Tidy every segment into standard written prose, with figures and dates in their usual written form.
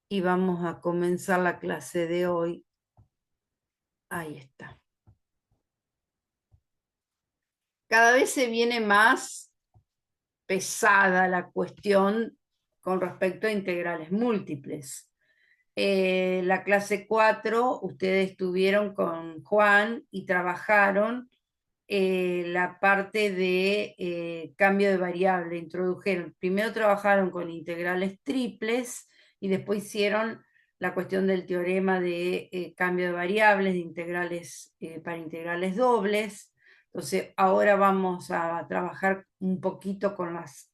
y vamos a comenzar la clase de hoy. Ahí está. Cada vez se viene más pesada la cuestión con respecto a integrales múltiples. La clase 4, ustedes estuvieron con Juan y trabajaron la parte de cambio de variable, introdujeron, primero trabajaron con integrales triples y después hicieron la cuestión del teorema de cambio de variables, de integrales para integrales dobles. Entonces, ahora vamos a trabajar un poquito con las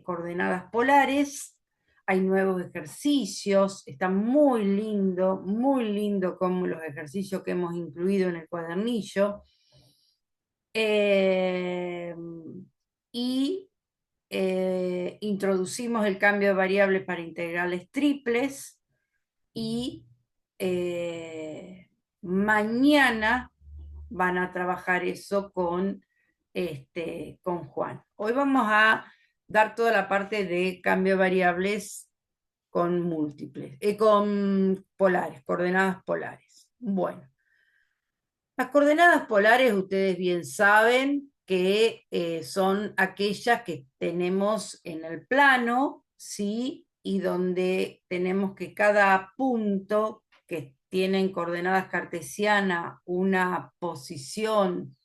coordenadas polares. Hay nuevos ejercicios, está muy lindo como los ejercicios que hemos incluido en el cuadernillo. Eh, y introducimos el cambio de variables para integrales triples y mañana van a trabajar eso con Juan. Hoy vamos a dar toda la parte de cambio de variables con múltiples, con polares, coordenadas polares. Bueno. Las coordenadas polares, ustedes bien saben que son aquellas que tenemos en el plano, ¿sí? Y donde tenemos que cada punto que tiene en coordenadas cartesianas una posición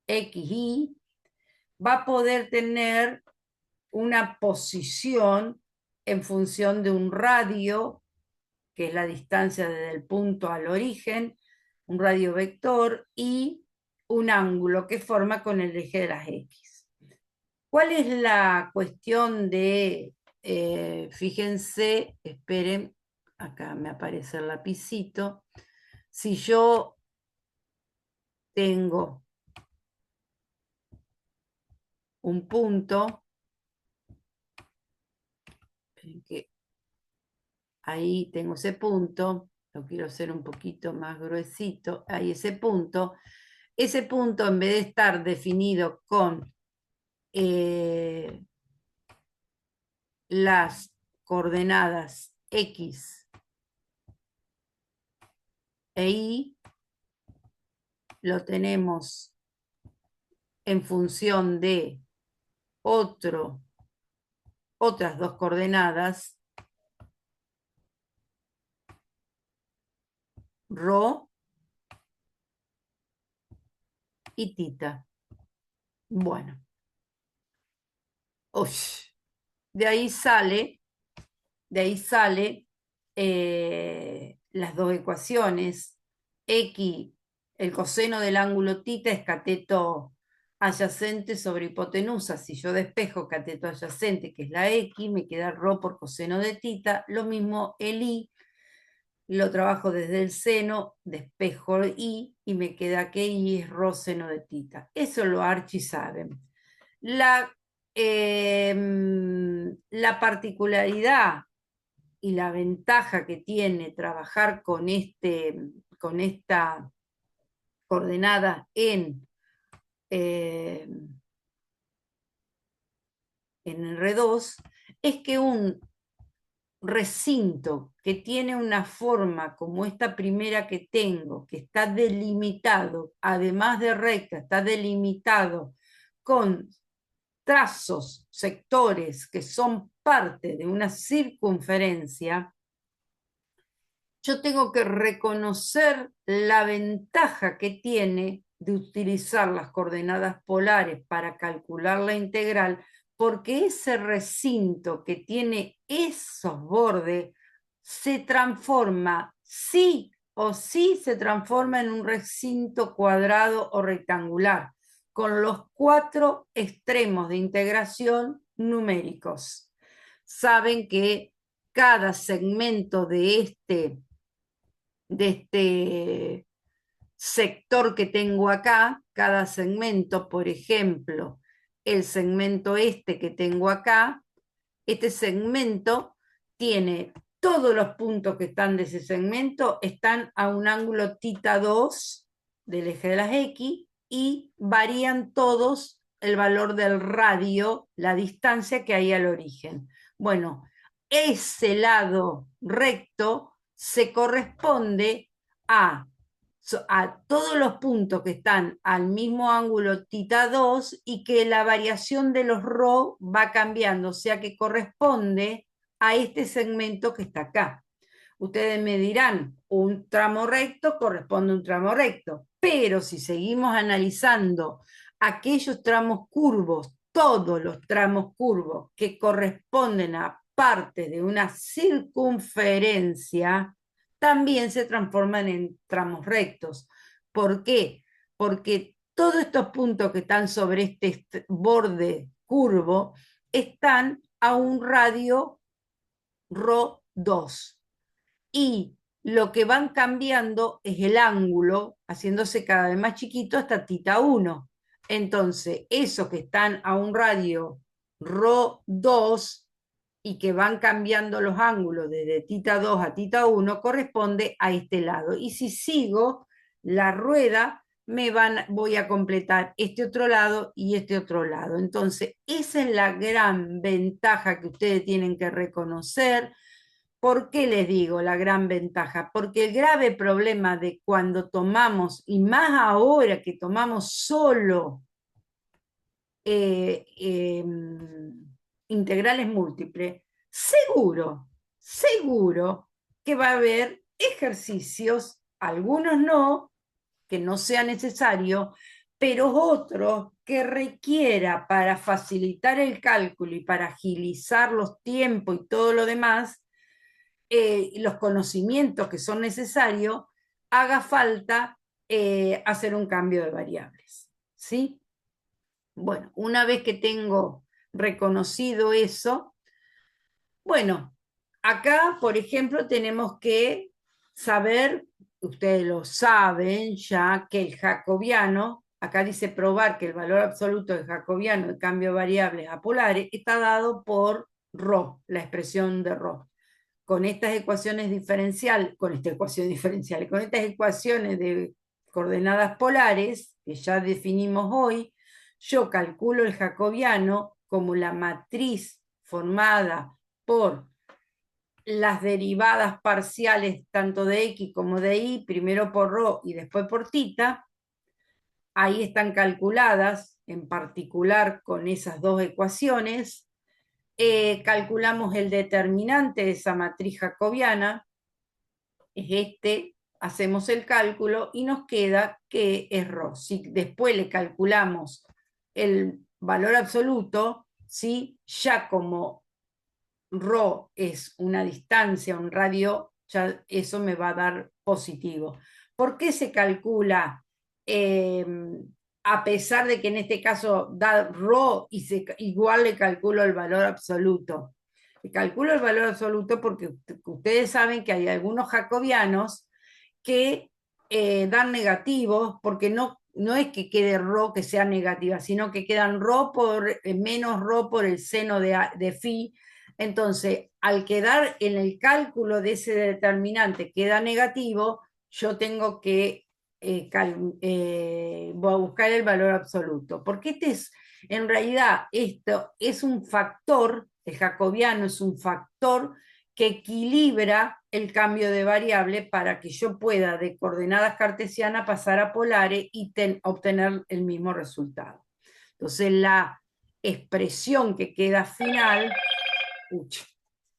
x, y, va a poder tener una posición en función de un radio, que es la distancia desde el punto al origen, un radio vector y un ángulo que forma con el eje de las X. ¿Cuál es la cuestión de, fíjense, esperen, acá me aparece el lapicito, si yo tengo un punto, que ahí tengo ese punto, lo quiero hacer un poquito más gruesito, ahí ese punto en vez de estar definido con las coordenadas X e Y, lo tenemos en función de otras dos coordenadas, ρ y tita. Bueno, uy, de ahí sale, las dos ecuaciones. X, el coseno del ángulo tita es cateto adyacente sobre hipotenusa. Si yo despejo cateto adyacente, que es la X, me queda ρ por coseno de tita. Lo mismo el Y, lo trabajo desde el seno, despejo y me queda que Y es ρ seno de tita. Eso lo archi saben. La, la particularidad y la ventaja que tiene trabajar con esta coordenada en R2 es que un recinto que tiene una forma como esta primera que tengo, que está delimitado, además de recta, está delimitado con trazos, sectores que son parte de una circunferencia, yo tengo que reconocer la ventaja que tiene de utilizar las coordenadas polares para calcular la integral, porque ese recinto que tiene esos bordes se transforma, sí o sí se transforma en un recinto cuadrado o rectangular, con los cuatro extremos de integración numéricos. Saben que cada segmento de este sector que tengo acá, cada segmento, por ejemplo, el segmento este que tengo acá, este segmento tiene todos los puntos que están de ese segmento, están a un ángulo θ 2 del eje de las X y varían todos el valor del radio, la distancia que hay al origen. Bueno, ese lado recto se corresponde a, a todos los puntos que están al mismo ángulo θ2 y que la variación de los ρ va cambiando, o sea que corresponde a este segmento que está acá. Ustedes me dirán, un tramo recto corresponde a un tramo recto, pero si seguimos analizando aquellos tramos curvos, todos los tramos curvos que corresponden a parte de una circunferencia, también se transforman en tramos rectos. ¿Por qué? Porque todos estos puntos que están sobre este borde curvo están a un radio ρ2 y lo que van cambiando es el ángulo, haciéndose cada vez más chiquito hasta θ1. Entonces, esos que están a un radio ρ2 y que van cambiando los ángulos desde θ2 a θ1 corresponde a este lado. Y si sigo la rueda, voy a completar este otro lado y este otro lado. Entonces, esa es la gran ventaja que ustedes tienen que reconocer. ¿Por qué les digo la gran ventaja? Porque el grave problema de cuando tomamos, y más ahora que tomamos solo eh, eh, integrales múltiples, seguro que va a haber ejercicios, algunos no, que no sea necesario, pero otros que requiera para facilitar el cálculo y para agilizar los tiempos y todo lo demás, los conocimientos que son necesarios, haga falta hacer un cambio de variables. ¿Sí? Bueno, una vez que tengo reconocido eso, bueno, acá, por ejemplo, tenemos que saber, ustedes lo saben ya, que el jacobiano, acá dice probar que el valor absoluto del jacobiano de cambio de variables a polares está dado por ρ, la expresión de ρ. Con estas ecuaciones diferenciales, con estas ecuaciones de coordenadas polares, que ya definimos hoy, yo calculo el jacobiano como la matriz formada por las derivadas parciales tanto de x como de y, primero por ρ y después por θ. Ahí están calculadas, en particular con esas dos ecuaciones. Calculamos el determinante de esa matriz jacobiana, es este, hacemos el cálculo y nos queda que es ρ. Si después le calculamos el valor absoluto, ¿sí? Ya como ρ es una distancia, un radio, ya eso me va a dar positivo. ¿Por qué se calcula, a pesar de que en este caso da ρ y igual le calculo el valor absoluto? Le calculo el valor absoluto porque ustedes saben que hay algunos jacobianos que dan negativos, porque no es que quede ρ que sea negativa, sino que quedan ρ por menos ρ por el seno de phi. Entonces, al quedar en el cálculo de ese determinante queda negativo, yo tengo que voy a buscar el valor absoluto. Porque en realidad, esto es un factor, el jacobiano es un factor que equilibra el cambio de variable para que yo pueda de coordenadas cartesianas pasar a polares y obtener el mismo resultado. Entonces, la expresión que queda final,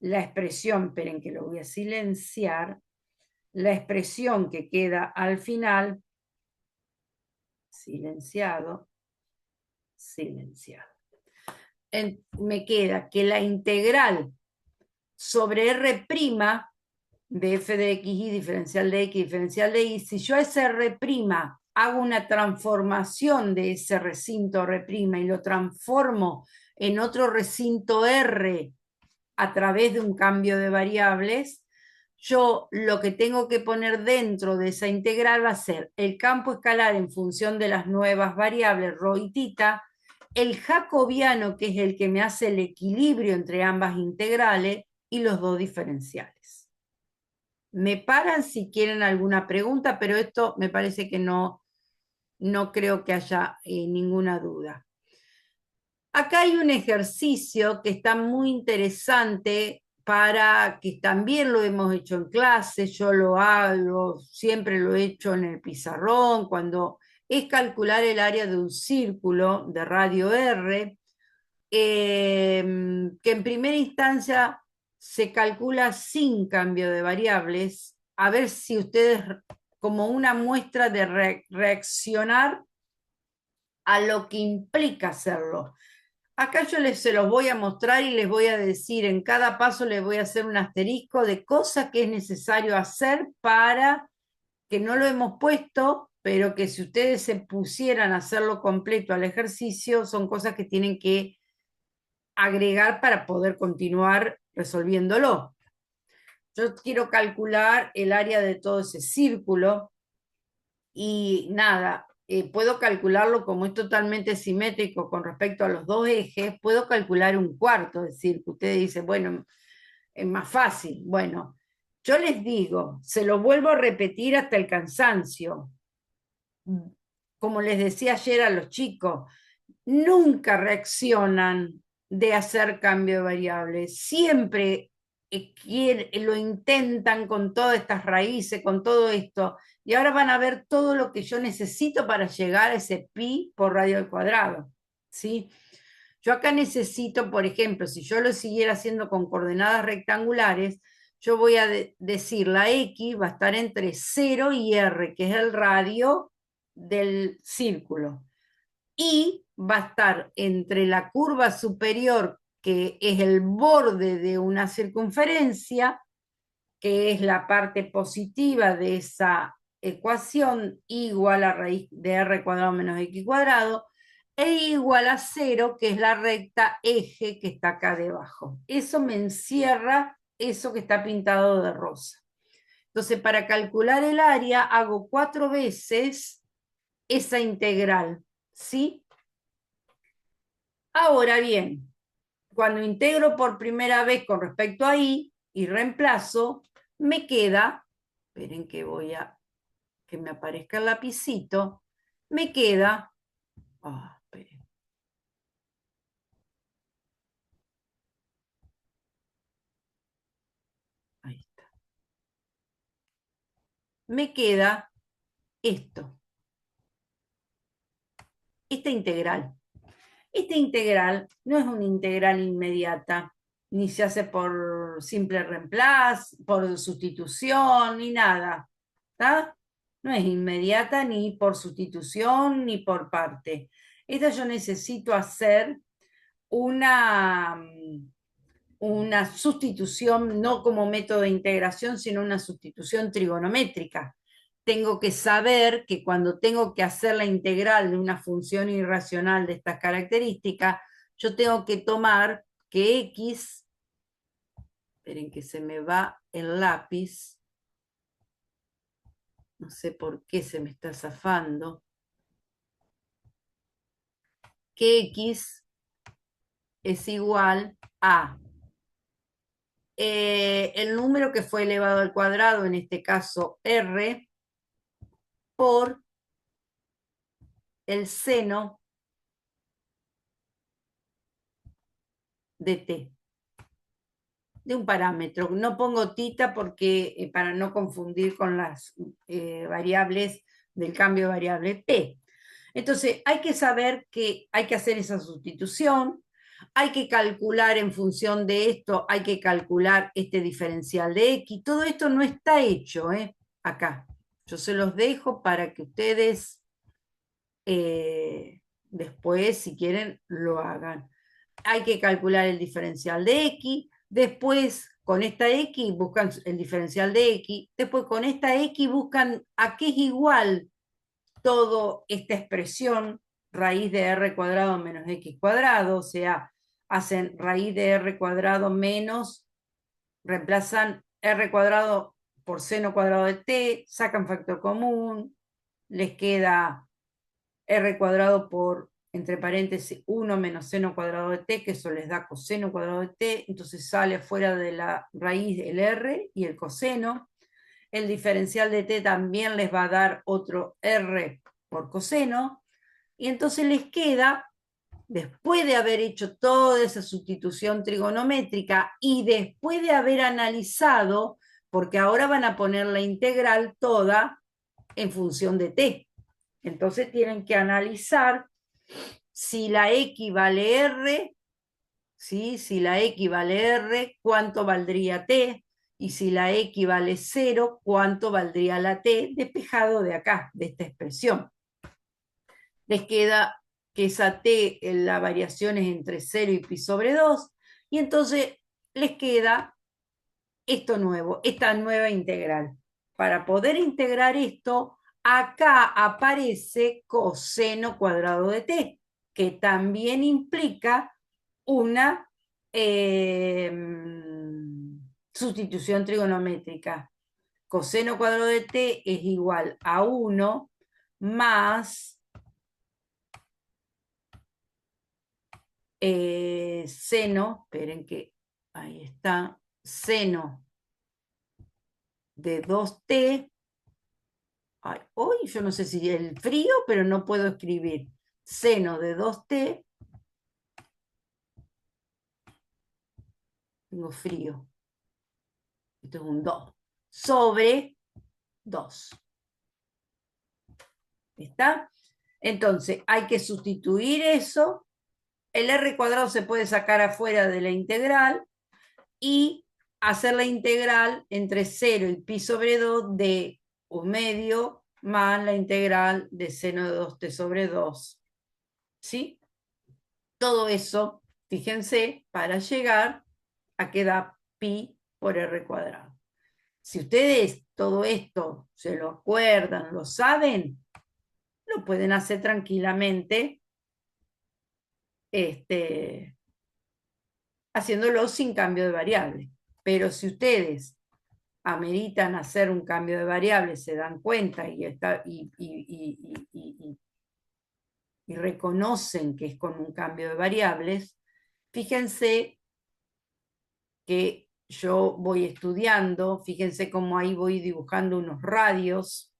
la expresión, esperen que lo voy a silenciar, la expresión que queda al final, silenciado, silenciado. Me queda que la integral sobre R' de f de xy, diferencial de x, diferencial de y, si yo a ese R' hago una transformación de ese recinto R' y lo transformo en otro recinto R a través de un cambio de variables, yo lo que tengo que poner dentro de esa integral va a ser el campo escalar en función de las nuevas variables ρ y θ, el jacobiano, que es el que me hace el equilibrio entre ambas integrales, y los dos diferenciales. Me paran si quieren alguna pregunta, pero esto me parece que no creo que haya ninguna duda. Acá hay un ejercicio que está muy interesante para que también lo hemos hecho en clase, yo lo hago, siempre lo he hecho en el pizarrón, cuando es calcular el área de un círculo de radio R, que en primera instancia se calcula sin cambio de variables, a ver si ustedes, como una muestra de reaccionar a lo que implica hacerlo. Acá yo se los voy a mostrar y les voy a decir, en cada paso les voy a hacer un asterisco de cosas que es necesario hacer para, que no lo hemos puesto, pero que si ustedes se pusieran a hacerlo completo al ejercicio, son cosas que tienen que agregar para poder continuar resolviéndolo. Yo quiero calcular el área de todo ese círculo y nada, puedo calcularlo como es totalmente simétrico con respecto a los dos ejes, puedo calcular un cuarto, es decir, que ustedes dicen, bueno, es más fácil. Bueno, yo les digo, se lo vuelvo a repetir hasta el cansancio, como les decía ayer a los chicos, nunca reaccionan de hacer cambio de variables, siempre lo intentan con todas estas raíces, con todo esto, y ahora van a ver todo lo que yo necesito para llegar a ese pi por radio al cuadrado, ¿sí? Yo acá necesito, por ejemplo, si yo lo siguiera haciendo con coordenadas rectangulares, yo voy a decir la x va a estar entre 0 y r, que es el radio del círculo, y va a estar entre la curva superior, que es el borde de una circunferencia, que es la parte positiva de esa ecuación, igual a raíz de r cuadrado menos x cuadrado, e igual a 0, que es la recta eje que está acá debajo. Eso me encierra eso que está pintado de rosa. Entonces, para calcular el área, hago 4 veces esa integral, ¿sí? Ahora bien, cuando integro por primera vez con respecto a y reemplazo, me queda, esperen que voy a que me aparezca el lapicito, me queda, esperen, ahí está, me queda esto, esta integral. Esta integral no es una integral inmediata, ni se hace por simple reemplazo, por sustitución, ni nada. ¿Está? No es inmediata ni por sustitución ni por parte. Esta yo necesito hacer una, una sustitución, no como método de integración, sino una sustitución trigonométrica. Tengo que saber que cuando tengo que hacer la integral de una función irracional de estas características, yo tengo que tomar que x, esperen que se me va el lápiz, no sé por qué se me está zafando, que x es igual a el número que fue elevado al cuadrado, en este caso r, por el seno de t, de un parámetro. No pongo tita porque para no confundir con las variables del cambio de variable p. Entonces, hay que saber que hay que hacer esa sustitución, hay que calcular en función de esto, hay que calcular este diferencial de x. Todo esto no está hecho, acá. Yo se los dejo para que ustedes después, si quieren, lo hagan. Hay que calcular el diferencial de x, después con esta x buscan el diferencial de x, después con esta x buscan a qué es igual toda esta expresión raíz de r cuadrado menos x cuadrado, o sea, hacen raíz de r cuadrado menos, reemplazan r cuadrado por seno cuadrado de t, sacan factor común, les queda r cuadrado por, entre paréntesis, 1 menos seno cuadrado de t, que eso les da coseno cuadrado de t, entonces sale fuera de la raíz el r y el coseno. El diferencial de t también les va a dar otro r por coseno, y entonces les queda después de haber hecho toda esa sustitución trigonométrica y después de haber analizado, porque ahora van a poner la integral toda en función de t. Entonces tienen que analizar si la x vale r, ¿sí? Si la x vale r, ¿cuánto valdría t? Y si la x vale 0, ¿cuánto valdría la t? Despejado de acá, de esta expresión. Les queda que esa t, la variación es entre 0 y pi sobre 2, y entonces les queda esto nuevo, esta nueva integral. Para poder integrar esto, acá aparece coseno cuadrado de t, que también implica una eh, sustitución trigonométrica. Coseno cuadrado de t es igual a 1 más seno, esperen que ahí está, seno de 2t. Ay, hoy yo no sé si el frío, pero no puedo escribir. Seno de 2t, tengo frío, esto es un 2, sobre 2. ¿Está? Entonces hay que sustituir eso. El r cuadrado se puede sacar afuera de la integral y hacer la integral entre 0 y pi sobre 2 de 1 medio más la integral de seno de 2t sobre 2. ¿Sí? Todo eso, fíjense, para llegar a que da pi por r cuadrado. Si ustedes todo esto se lo acuerdan, lo saben, lo pueden hacer tranquilamente, este, haciéndolo sin cambio de variable. Pero si ustedes ameritan hacer un cambio de variable, se dan cuenta y reconocen que es con un cambio de variables, fíjense que yo voy estudiando, fíjense cómo ahí voy dibujando unos radios,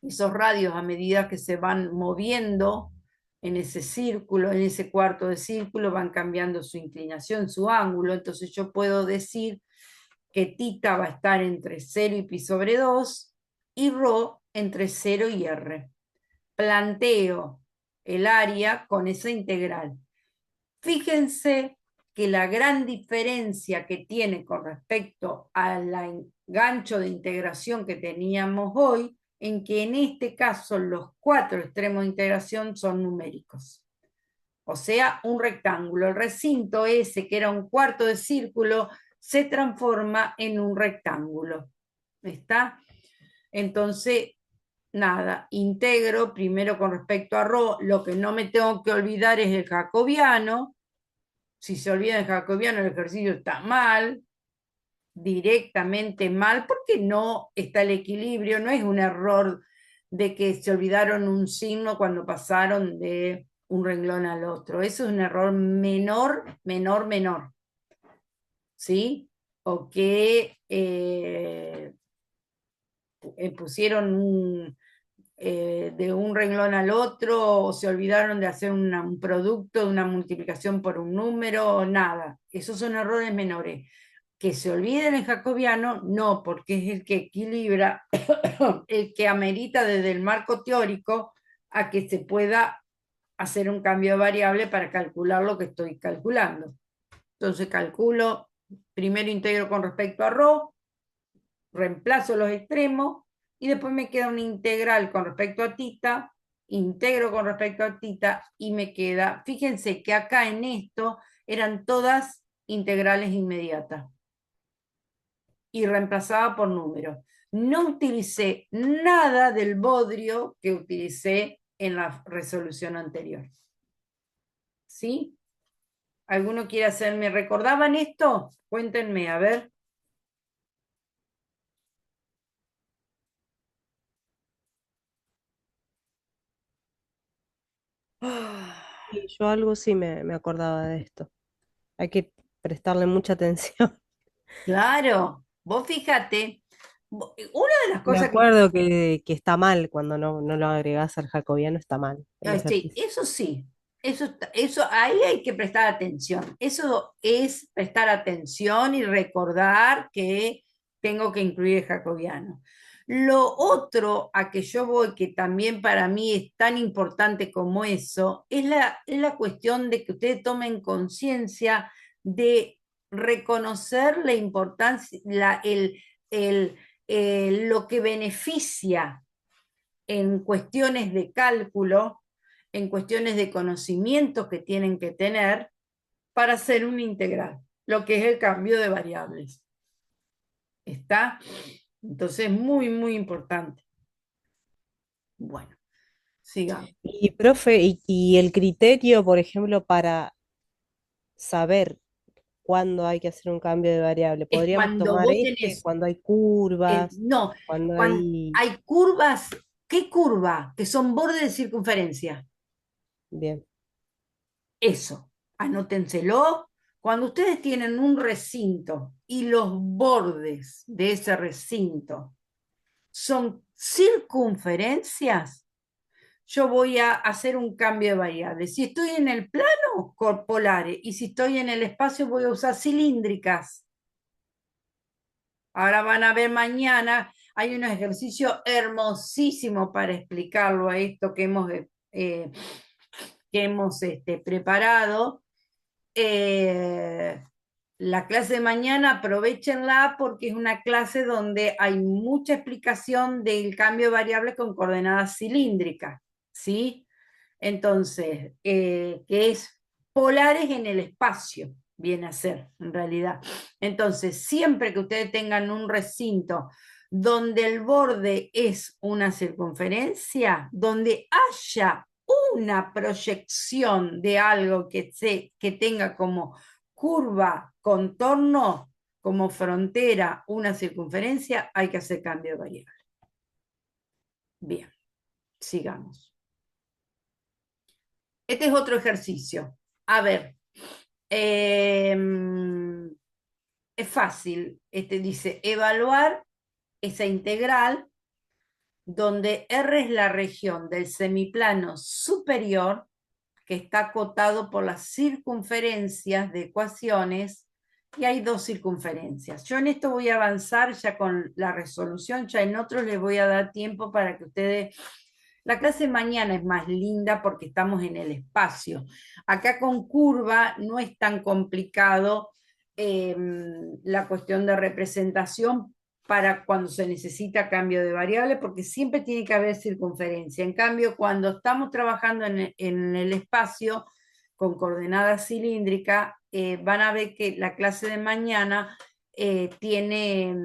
esos radios a medida que se van moviendo en ese círculo, en ese cuarto de círculo, van cambiando su inclinación, su ángulo, entonces yo puedo decir que tita va a estar entre 0 y pi sobre 2 y rho entre 0 y r. Planteo el área con esa integral. Fíjense que la gran diferencia que tiene con respecto al gancho de integración que teníamos hoy, en que en este caso los 4 extremos de integración son numéricos. O sea, un rectángulo. El recinto ese, que era un cuarto de círculo, se transforma en un rectángulo. ¿Está? Entonces, nada, integro primero con respecto a ρ, lo que no me tengo que olvidar es el jacobiano. Si se olvida el jacobiano, el ejercicio está mal, directamente mal, porque no está el equilibrio, no es un error de que se olvidaron un signo cuando pasaron de un renglón al otro. Eso es un error menor, menor, menor. ¿Sí? O que pusieron de un renglón al otro, o se olvidaron de hacer un producto, de una multiplicación por un número, nada. Esos son errores menores. Que se olviden el jacobiano, no, porque es el que equilibra, el que amerita desde el marco teórico a que se pueda hacer un cambio de variable para calcular lo que estoy calculando. Entonces calculo, primero integro con respecto a ρ, reemplazo los extremos y después me queda una integral con respecto a tita, integro con respecto a tita y me queda, fíjense que acá en esto eran todas integrales inmediatas y reemplazaba por números. No utilicé nada del bodrio que utilicé en la resolución anterior. ¿Sí? ¿Alguno quiere hacerme? ¿Recordaban esto? Cuéntenme, a ver. Y yo algo sí me acordaba de esto. Hay que prestarle mucha atención. Claro, vos fíjate, una de las Me cosas que acuerdo que está mal cuando no lo agregás al jacobiano, está mal el sí, ejercicio. eso sí. eso ahí hay que prestar atención. Eso es prestar atención y recordar que tengo que incluir el jacobiano. Lo otro a que yo voy, que también para mí es tan importante como eso, es la cuestión de que ustedes tomen conciencia de reconocer la importancia, el, lo que beneficia en cuestiones de cálculo, en cuestiones de conocimientos que tienen que tener para hacer una integral, lo que es el cambio de variables. ¿Está? Entonces, muy, muy importante. Bueno, sigamos. Y, profe, y el criterio, por ejemplo, para saber cuándo hay que hacer un cambio de variable, Es podríamos cuando tomar vos este, tenés, cuando hay curvas, no, cuando cuando hay... hay curvas, ¿qué curva? Que son bordes de circunferencia. Bien, Eso, anótenselo. Cuando ustedes tienen un recinto y los bordes de ese recinto son circunferencias, yo voy a hacer un cambio de variable. Si estoy en el plano, polares, y si estoy en el espacio, voy a usar cilíndricas. Ahora van a ver mañana, hay un ejercicio hermosísimo para explicarlo a esto eh, que hemos preparado. Eh, la clase de mañana, aprovechenla porque es una clase donde hay mucha explicación del cambio de variables con coordenadas cilíndricas, ¿sí? Entonces, que es polares en el espacio, viene a ser, en realidad. Entonces, siempre que ustedes tengan un recinto donde el borde es una circunferencia, donde haya una proyección de algo que tenga como curva, contorno, como frontera, una circunferencia, hay que hacer cambio de variable. Bien, sigamos. Este es otro ejercicio. A ver, eh, es fácil. Este dice evaluar esa integral donde R es la región del semiplano superior que está acotado por las circunferencias de ecuaciones y hay dos circunferencias. Yo en esto voy a avanzar ya con la resolución, ya en otros les voy a dar tiempo para que ustedes... La clase de mañana es más linda porque estamos en el espacio. Acá con curva no es tan complicado eh, la cuestión de representación para cuando se necesita cambio de variable, porque siempre tiene que haber circunferencia. En cambio, cuando estamos trabajando en el espacio con coordenadas cilíndricas, van a ver que la clase de mañana tiene,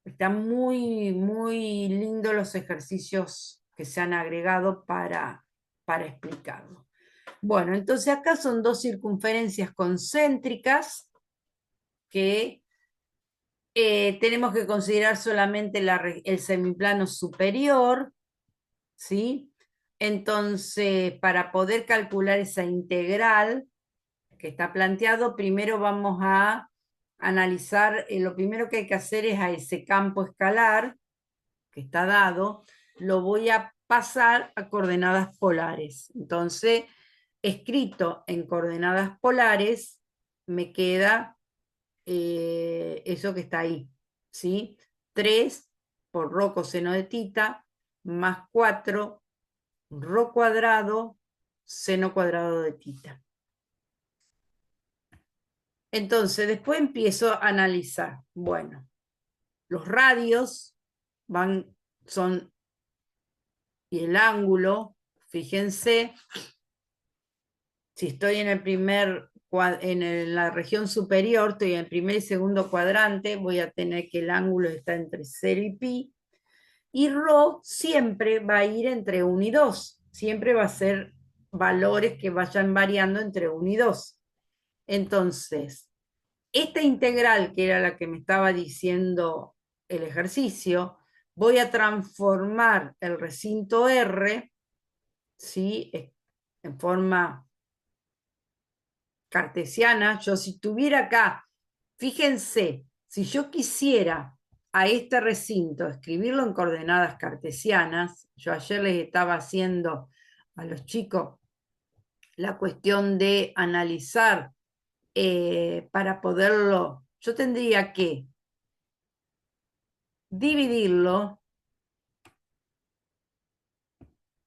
están muy, muy lindos los ejercicios que se han agregado para explicarlo. Bueno, entonces acá son dos circunferencias concéntricas que tenemos que considerar solamente el semiplano superior, ¿sí? Entonces, para poder calcular esa integral que está planteado, primero vamos a analizar, lo primero que hay que hacer es a ese campo escalar que está dado, lo voy a pasar a coordenadas polares. Entonces, escrito en coordenadas polares, me queda eso que está ahí, ¿sí? 3 por rho coseno de tita más 4 rho cuadrado seno cuadrado de tita. Entonces, después empiezo a analizar. Bueno, los radios son, y el ángulo, fíjense, si estoy en el la región superior, estoy en el primer y segundo cuadrante, voy a tener que el ángulo está entre 0 y pi, y ρ siempre va a ir entre 1 y 2, siempre va a ser valores que vayan variando entre 1 y 2. Entonces, esta integral, que era la que me estaba diciendo el ejercicio, voy a transformar el recinto R, ¿sí? En forma cartesiana. Yo si tuviera acá, fíjense, si yo quisiera a este recinto escribirlo en coordenadas cartesianas, yo ayer les estaba haciendo a los chicos la cuestión de analizar para poderlo, yo tendría que dividirlo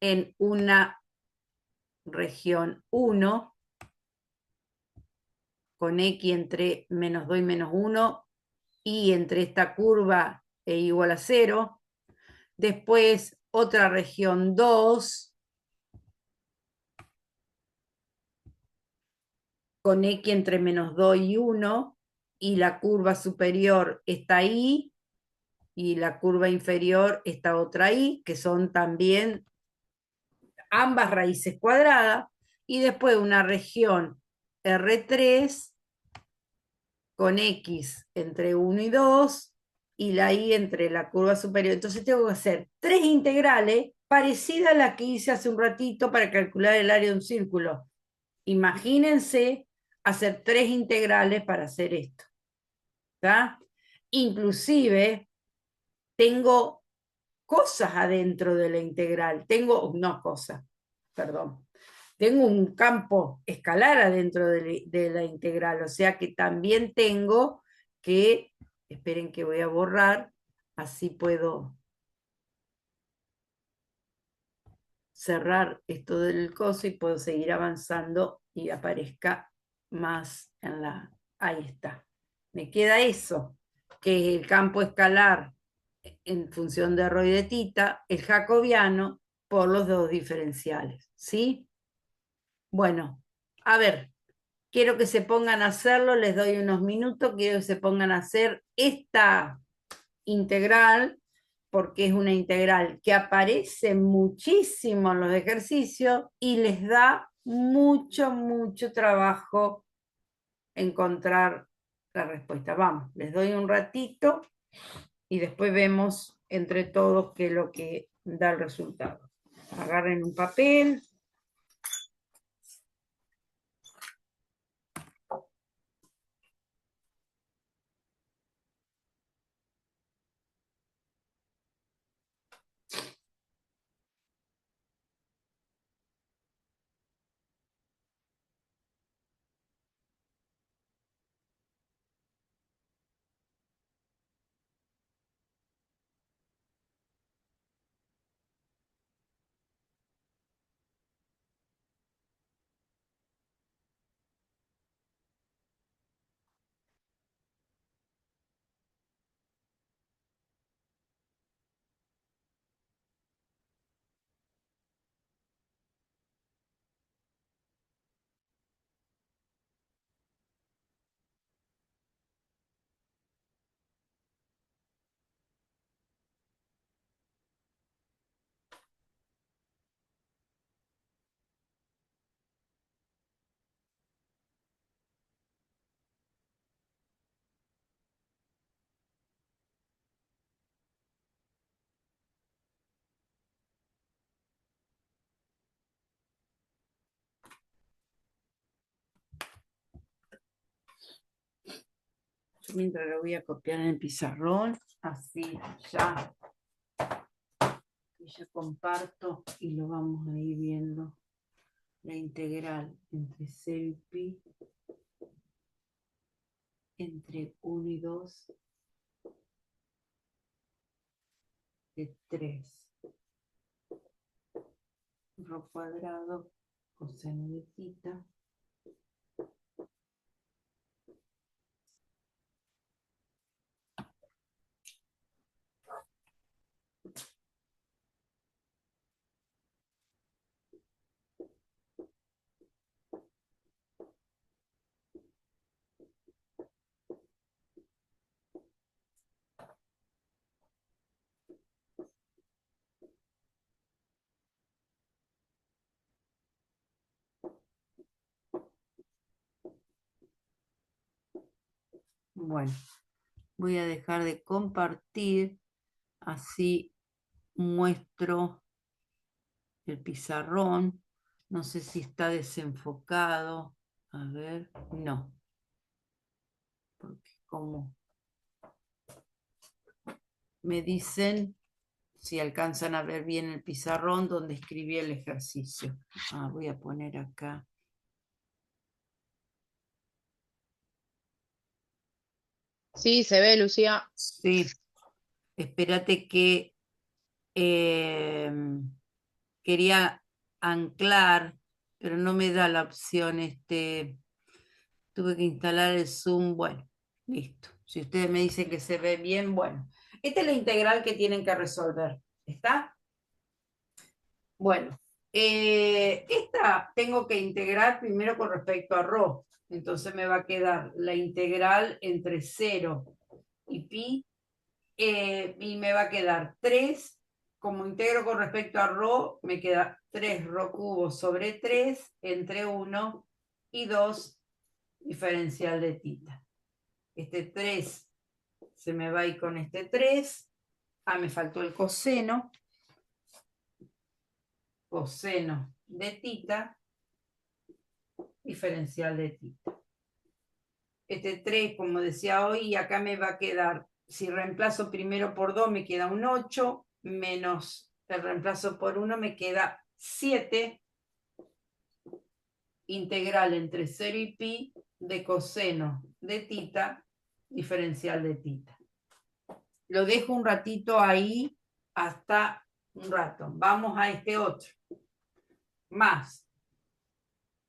en una región 1 con x entre -2 y -1 y entre esta curva e igual a 0. Después otra región 2 con x entre -2 y 1 y la curva superior está ahí y la curva inferior está otra ahí, que son también ambas raíces cuadradas, y después una región R3 con X entre 1 y 2 y la Y entre la curva superior. Entonces tengo que hacer tres integrales parecidas a las que hice hace un ratito para calcular el área de un círculo. Imagínense hacer tres integrales para hacer esto. ¿Está? Inclusive tengo cosas adentro de la integral. Tengo, no cosas, perdón. Tengo un campo escalar adentro de la integral, o sea que también tengo que, esperen que voy a borrar, así puedo cerrar esto del coso y puedo seguir avanzando y aparezca más en la... Ahí está. Me queda eso, que es el campo escalar en función de ρ y de tita, el jacobiano por los dos diferenciales, ¿sí? Bueno, a ver, quiero que se pongan a hacerlo, les doy unos minutos, quiero que se pongan a hacer esta integral, porque es una integral que aparece muchísimo en los ejercicios y les da mucho, mucho trabajo encontrar la respuesta. Vamos, les doy un ratito y después vemos entre todos qué es lo que da el resultado. Agarren un papel. Yo mientras lo voy a copiar en el pizarrón, así ya, ya comparto y lo vamos a ir viendo. La integral entre 0 y pi, entre 1 y 2, de 3 rho cuadrado coseno de tita Bueno, voy a dejar de compartir, así muestro el pizarrón. No sé si está desenfocado. A ver, no. Porque como me dicen si alcanzan a ver bien el pizarrón donde escribí el ejercicio. Voy a poner acá Sí, se ve, Lucía. Sí, espérate que eh, quería anclar, pero no me da la opción, tuve que instalar el Zoom, bueno, listo. Si ustedes me dicen que se ve bien, bueno. Esta es la integral que tienen que resolver, ¿está? Bueno, esta tengo que integrar primero con respecto a ρ. Entonces me va a quedar la integral entre 0 y pi, y me va a quedar 3, como integro con respecto a ρ, me queda 3 ρ cubo sobre 3 entre 1 y 2 diferencial de tita. Este 3 se me va a ir con este 3. Ah, me faltó el coseno. Coseno de tita, diferencial de tita. Este 3, como decía hoy, acá me va a quedar, si reemplazo primero por 2, me queda un 8, menos el reemplazo por 1, me queda 7, integral entre 0 y pi de coseno de tita, diferencial de tita. Lo dejo un ratito ahí, hasta un rato. Vamos a este otro. Más.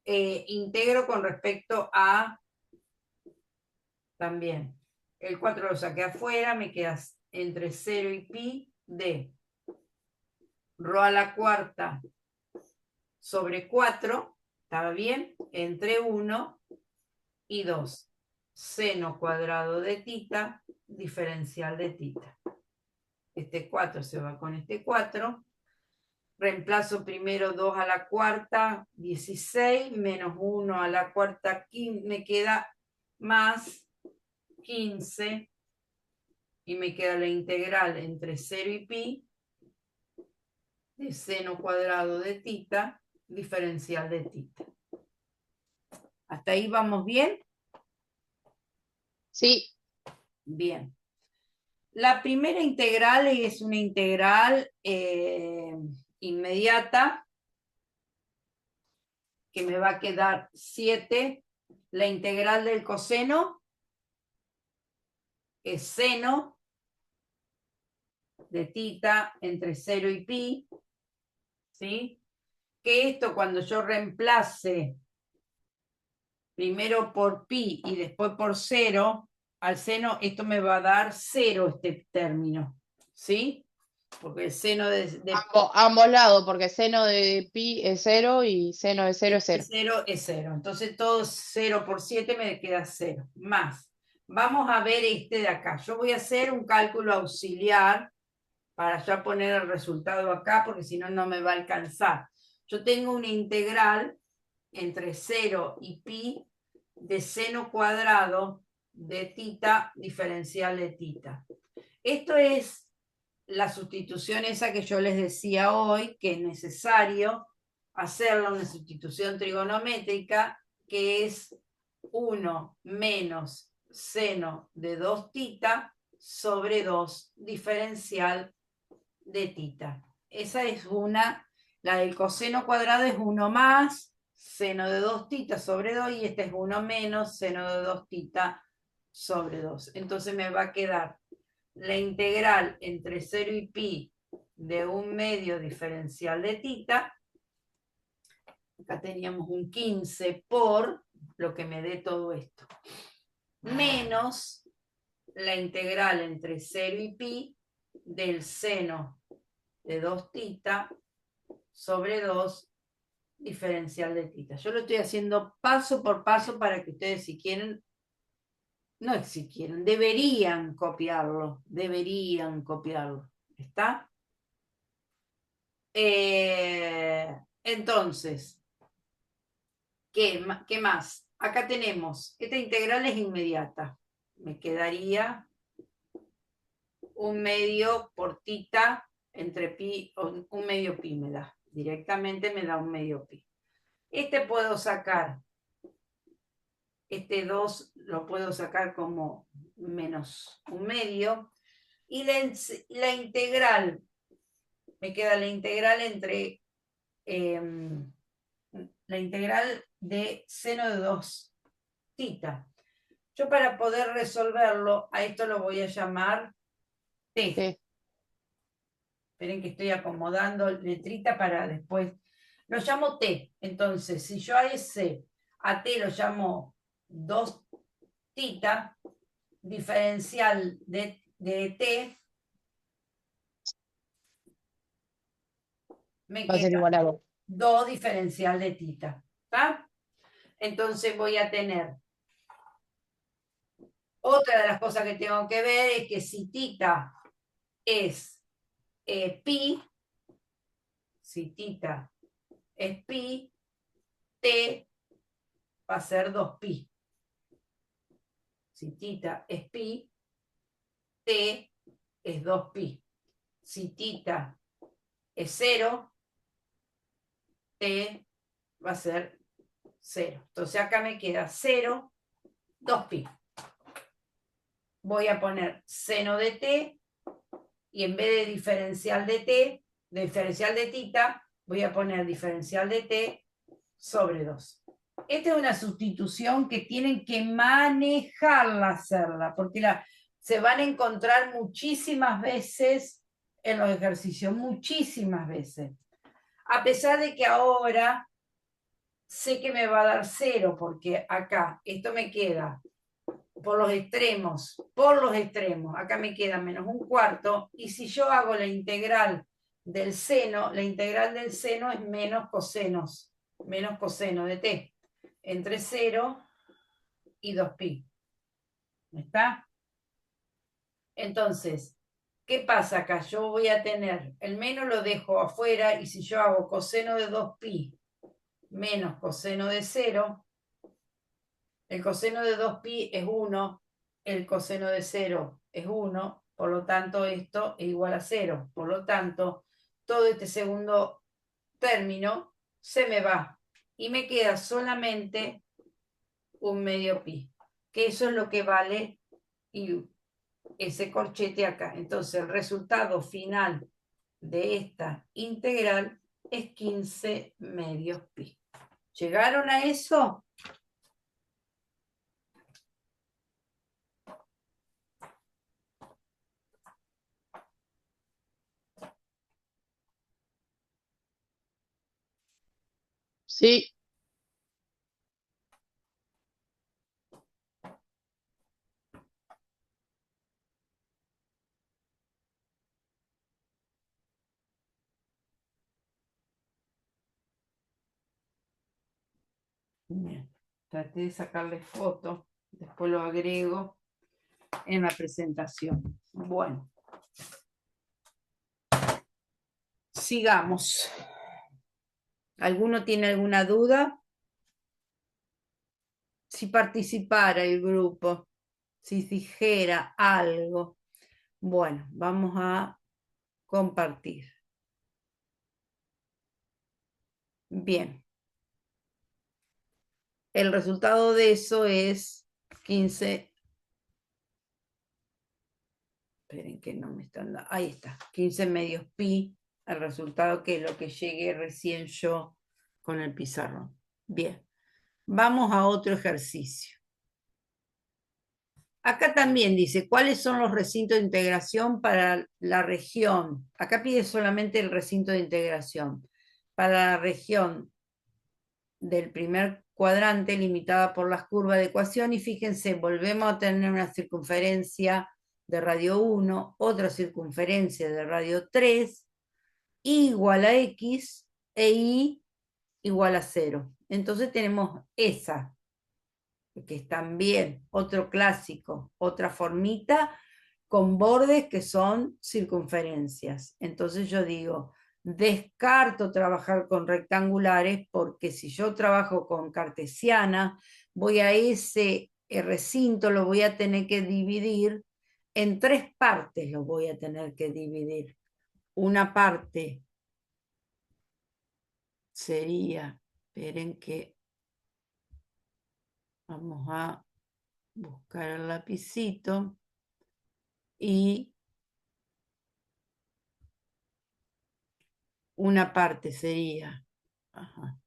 Integro con respecto a también. El 4 lo saqué afuera, me queda entre 0 y pi de ρ a la cuarta sobre 4, ¿estaba bien? Entre 1 y 2. Seno cuadrado de tita, diferencial de tita. Este 4 se va con este 4. Reemplazo primero 2 a la cuarta, 16, menos 1 a la cuarta, 15, me queda más 15, y me queda la integral entre 0 y pi de seno cuadrado de tita, diferencial de tita. ¿Hasta ahí vamos bien? Sí, Bien. La primera integral es una integral inmediata, que me va a quedar 7. La integral del coseno es seno de tita entre 0 y pi, ¿sí? Que esto, cuando yo reemplace primero por pi y después por 0 al seno, esto me va a dar 0 este término, ¿sí? Porque el seno de ambos lados, porque seno de pi es cero y seno de cero es cero. 0 es 0. Entonces todo 0 por 7 me queda 0. Más. Vamos a ver este de acá. Yo voy a hacer un cálculo auxiliar para ya poner el resultado acá, porque si no, no me va a alcanzar. Yo tengo una integral entre 0 y pi de seno cuadrado de tita diferencial de tita. Esto es la sustitución esa que yo les decía hoy, que es necesario hacerla, una sustitución trigonométrica, que es 1 menos seno de 2 tita sobre 2 diferencial de tita. Esa es una. La del coseno cuadrado es 1 más seno de 2 tita sobre 2, y esta es 1 menos seno de 2 tita sobre 2. Entonces me va a quedar la integral entre 0 y pi de 1 medio diferencial de tita. Acá teníamos un 15 por lo que me dé todo esto. Menos la integral entre 0 y pi del seno de 2 tita sobre 2 diferencial de tita. Yo lo estoy haciendo paso por paso para que ustedes, si quieren, no si quieren, deberían copiarlo, ¿está? Entonces, ¿qué más? Acá tenemos, esta integral es inmediata. Me quedaría un medio por tita entre pi, un medio pi me da. Directamente me da un medio pi. Este puedo sacar, este 2 lo puedo sacar como menos un medio. Y la integral, me queda la integral entre la integral de seno de 2 tita. Yo para poder resolverlo, a esto lo voy a llamar T. T. Esperen que estoy acomodando letrita para después. Lo llamo T. Entonces, si yo a T lo llamo 2 tita, diferencial de T, me Va a ser queda igual a 2. 2 diferencial de tita. ¿Está? Entonces voy a tener, otra de las cosas que tengo que ver es que si tita es pi, si tita es pi, t va a ser 2pi. Si tita es pi, t es 2pi. Si tita es 0, t va a ser 0. Entonces acá me queda 0, 2pi. Voy a poner seno de t y en vez de diferencial de t, de diferencial de tita, voy a poner diferencial de t sobre 2. Esta es una sustitución que tienen que manejarla, hacerla, porque se van a encontrar muchísimas veces en los ejercicios, muchísimas veces. A pesar de que ahora sé que me va a dar 0, porque acá esto me queda por los extremos, acá me queda menos un cuarto, y si yo hago la integral del seno es menos coseno de t, entre 0 y 2pi. ¿Está? Entonces, ¿qué pasa acá? Yo voy a tener, el menos lo dejo afuera, y si yo hago coseno de 2pi menos coseno de 0, el coseno de 2pi es 1, el coseno de 0 es 1, por lo tanto esto es igual a 0. Por lo tanto, todo este segundo término se me va y me queda solamente un medio pi, que eso es lo que vale y ese corchete acá. Entonces el resultado final de esta integral es 15 medios pi. ¿Llegaron a eso? Sí, Bien. Traté de sacarle foto, después lo agrego en la presentación. Bueno, sigamos. ¿Alguno tiene alguna duda? Si participara el grupo, si dijera algo. Bueno, vamos a compartir. Bien. El resultado de eso es 15. Esperen que no me están dando. Ahí está. 15 medios pi. El resultado que es lo que llegué recién yo con el pizarrón. Bien. Vamos a otro ejercicio. Acá también dice, ¿cuáles son los recintos de integración para la región? Acá pide solamente el recinto de integración. Para la región del primer cuadrante limitada por las curvas de ecuación, y fíjense, volvemos a tener una circunferencia de radio 1, otra circunferencia de radio 3, igual a x e y igual a 0. Entonces tenemos esa, que es también otro clásico, otra formita con bordes que son circunferencias. Entonces yo digo, descarto trabajar con rectangulares porque si yo trabajo con cartesiana, voy a ese recinto, lo voy a tener que dividir en 3 partes, lo voy a tener que dividir. Una parte sería, esperen que vamos a buscar el lapicito y una parte sería, ajá,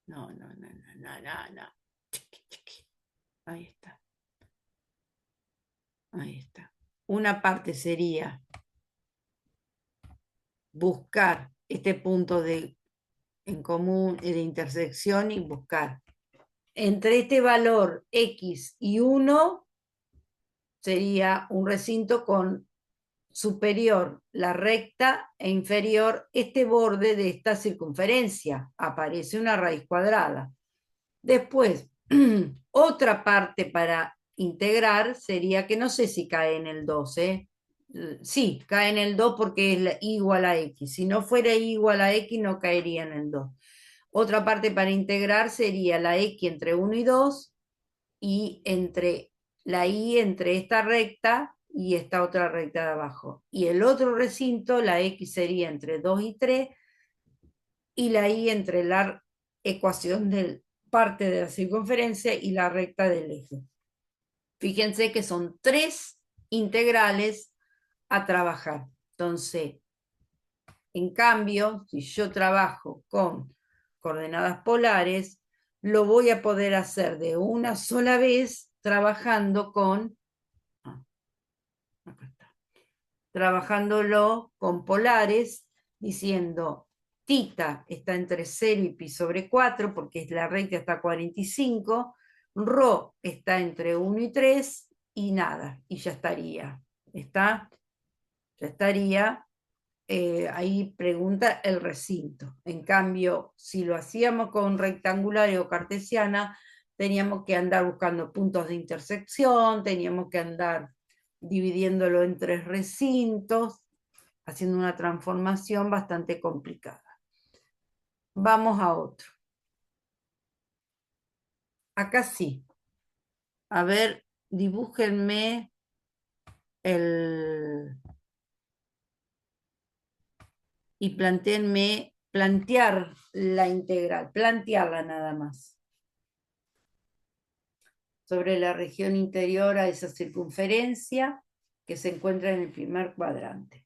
no, no, no, no, no, no, no. Chiqui, chiqui. Ahí está. Ahí está. Una parte sería buscar este punto en común de intersección y buscar. Entre este valor X y 1 sería un recinto con superior la recta e inferior este borde de esta circunferencia. Aparece una raíz cuadrada. Después, otra parte para integrar sería que no sé si cae en el 2, ¿eh? Sí, cae en el 2 porque es igual a x. Si no fuera igual a x, no caería en el 2. Otra parte para integrar sería la x entre 1 y 2 y entre la y entre esta recta y esta otra recta de abajo. Y el otro recinto, la x sería entre 2 y 3 y la y entre la ecuación del parte de la circunferencia y la recta del eje. Fíjense que son 3 integrales a trabajar. Entonces, en cambio, si yo trabajo con coordenadas polares, lo voy a poder hacer de una sola vez trabajando con, acá está, trabajándolo con polares, diciendo tita está entre 0 y pi sobre 4, porque es la recta hasta 45, rho está entre 1 y 3, y nada, y ya estaría. ¿Está? Ya estaría. Ahí pregunta el recinto. En cambio, si lo hacíamos con rectangular o cartesiana, teníamos que andar buscando puntos de intersección, teníamos que andar dividiéndolo en 3 recintos, haciendo una transformación bastante complicada. Vamos a otro. Acá sí. A ver, dibújenme el... y plantear la integral, plantearla nada más. Sobre la región interior a esa circunferencia que se encuentra en el primer cuadrante.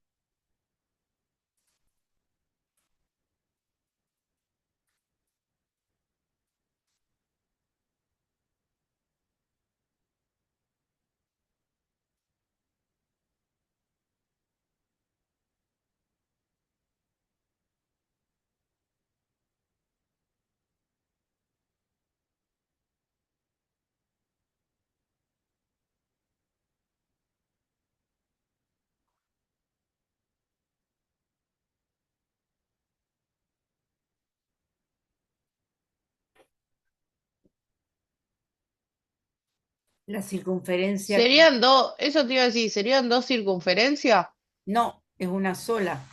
La circunferencia que... Serían dos, eso te iba a decir, ¿serían dos circunferencias? No, es una sola.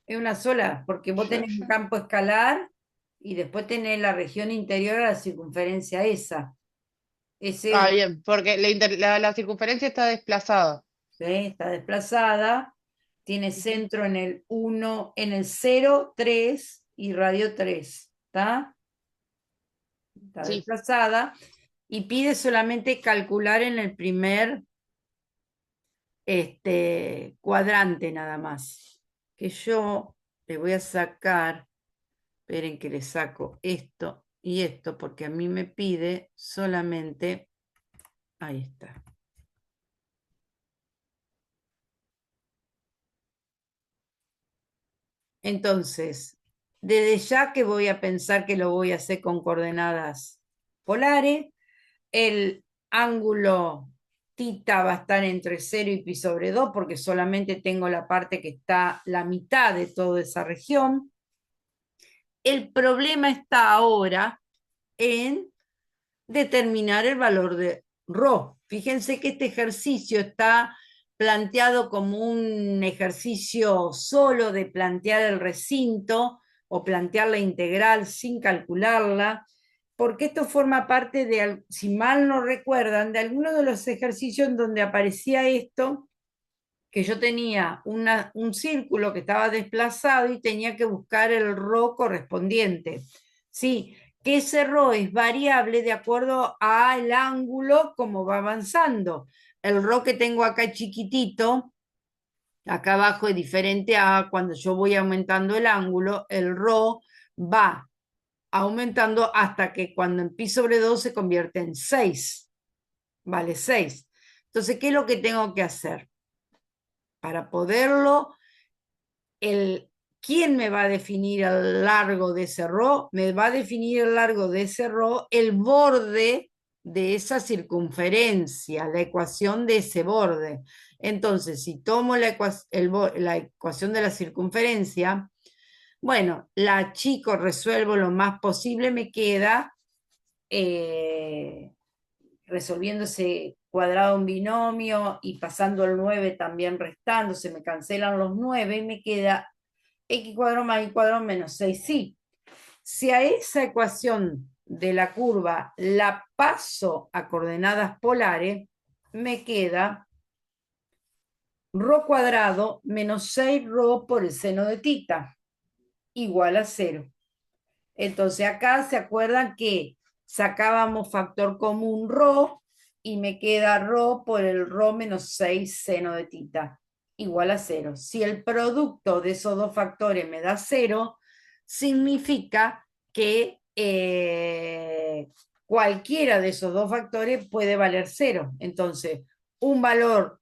Es una sola, porque vos Yo, tenés un campo escalar y después tenés la región interior a la circunferencia esa. Ese es, bien, porque la circunferencia está desplazada. ¿sí? Está desplazada, tiene Ujú. centro en el 1, en el 0, 3 y radio 3. ¿Está? Está Sí. desplazada y pide solamente calcular en el primer cuadrante nada más. Que yo le voy a sacar, esperen que le saco esto y esto, porque a mí me pide solamente, ahí está. Entonces, desde ya que voy a pensar que lo voy a hacer con coordenadas polares, el ángulo tita va a estar entre 0 y pi sobre 2 porque solamente tengo la parte que está la mitad de toda esa región. El problema está ahora en determinar el valor de ρ. Fíjense que este ejercicio está planteado como un ejercicio solo de plantear el recinto o plantear la integral sin calcularla, porque esto forma parte de, si mal no recuerdan, de alguno de los ejercicios en donde aparecía esto, que yo tenía un círculo que estaba desplazado y tenía que buscar el ρ correspondiente. Sí, que ese ρ es variable de acuerdo al ángulo como va avanzando. El ρ que tengo acá chiquitito, acá abajo es diferente a cuando yo voy aumentando el ángulo, el ρ va aumentando hasta que cuando en pi sobre 2 se convierte en 6. Vale 6. Entonces, ¿qué es lo que tengo que hacer? Para poderlo, ¿quién me va a definir el largo de ese RO? Me va a definir el largo de ese RO el borde de esa circunferencia, la ecuación de ese borde. Entonces, si tomo la ecuación de la circunferencia, bueno, la achico, resuelvo lo más posible, me queda resolviendo ese cuadrado en binomio y pasando el 9 también restando, se me cancelan los 9 y me queda x cuadrado más y cuadrado menos 6. Sí, si a esa ecuación de la curva la paso a coordenadas polares, me queda rho cuadrado menos 6 rho por el seno de tita, igual a 0. Entonces acá se acuerdan que sacábamos factor común rho y me queda rho por el rho menos 6 seno de tita, igual a 0. Si el producto de esos dos factores me da 0, significa que cualquiera de esos dos factores puede valer 0. Entonces, un valor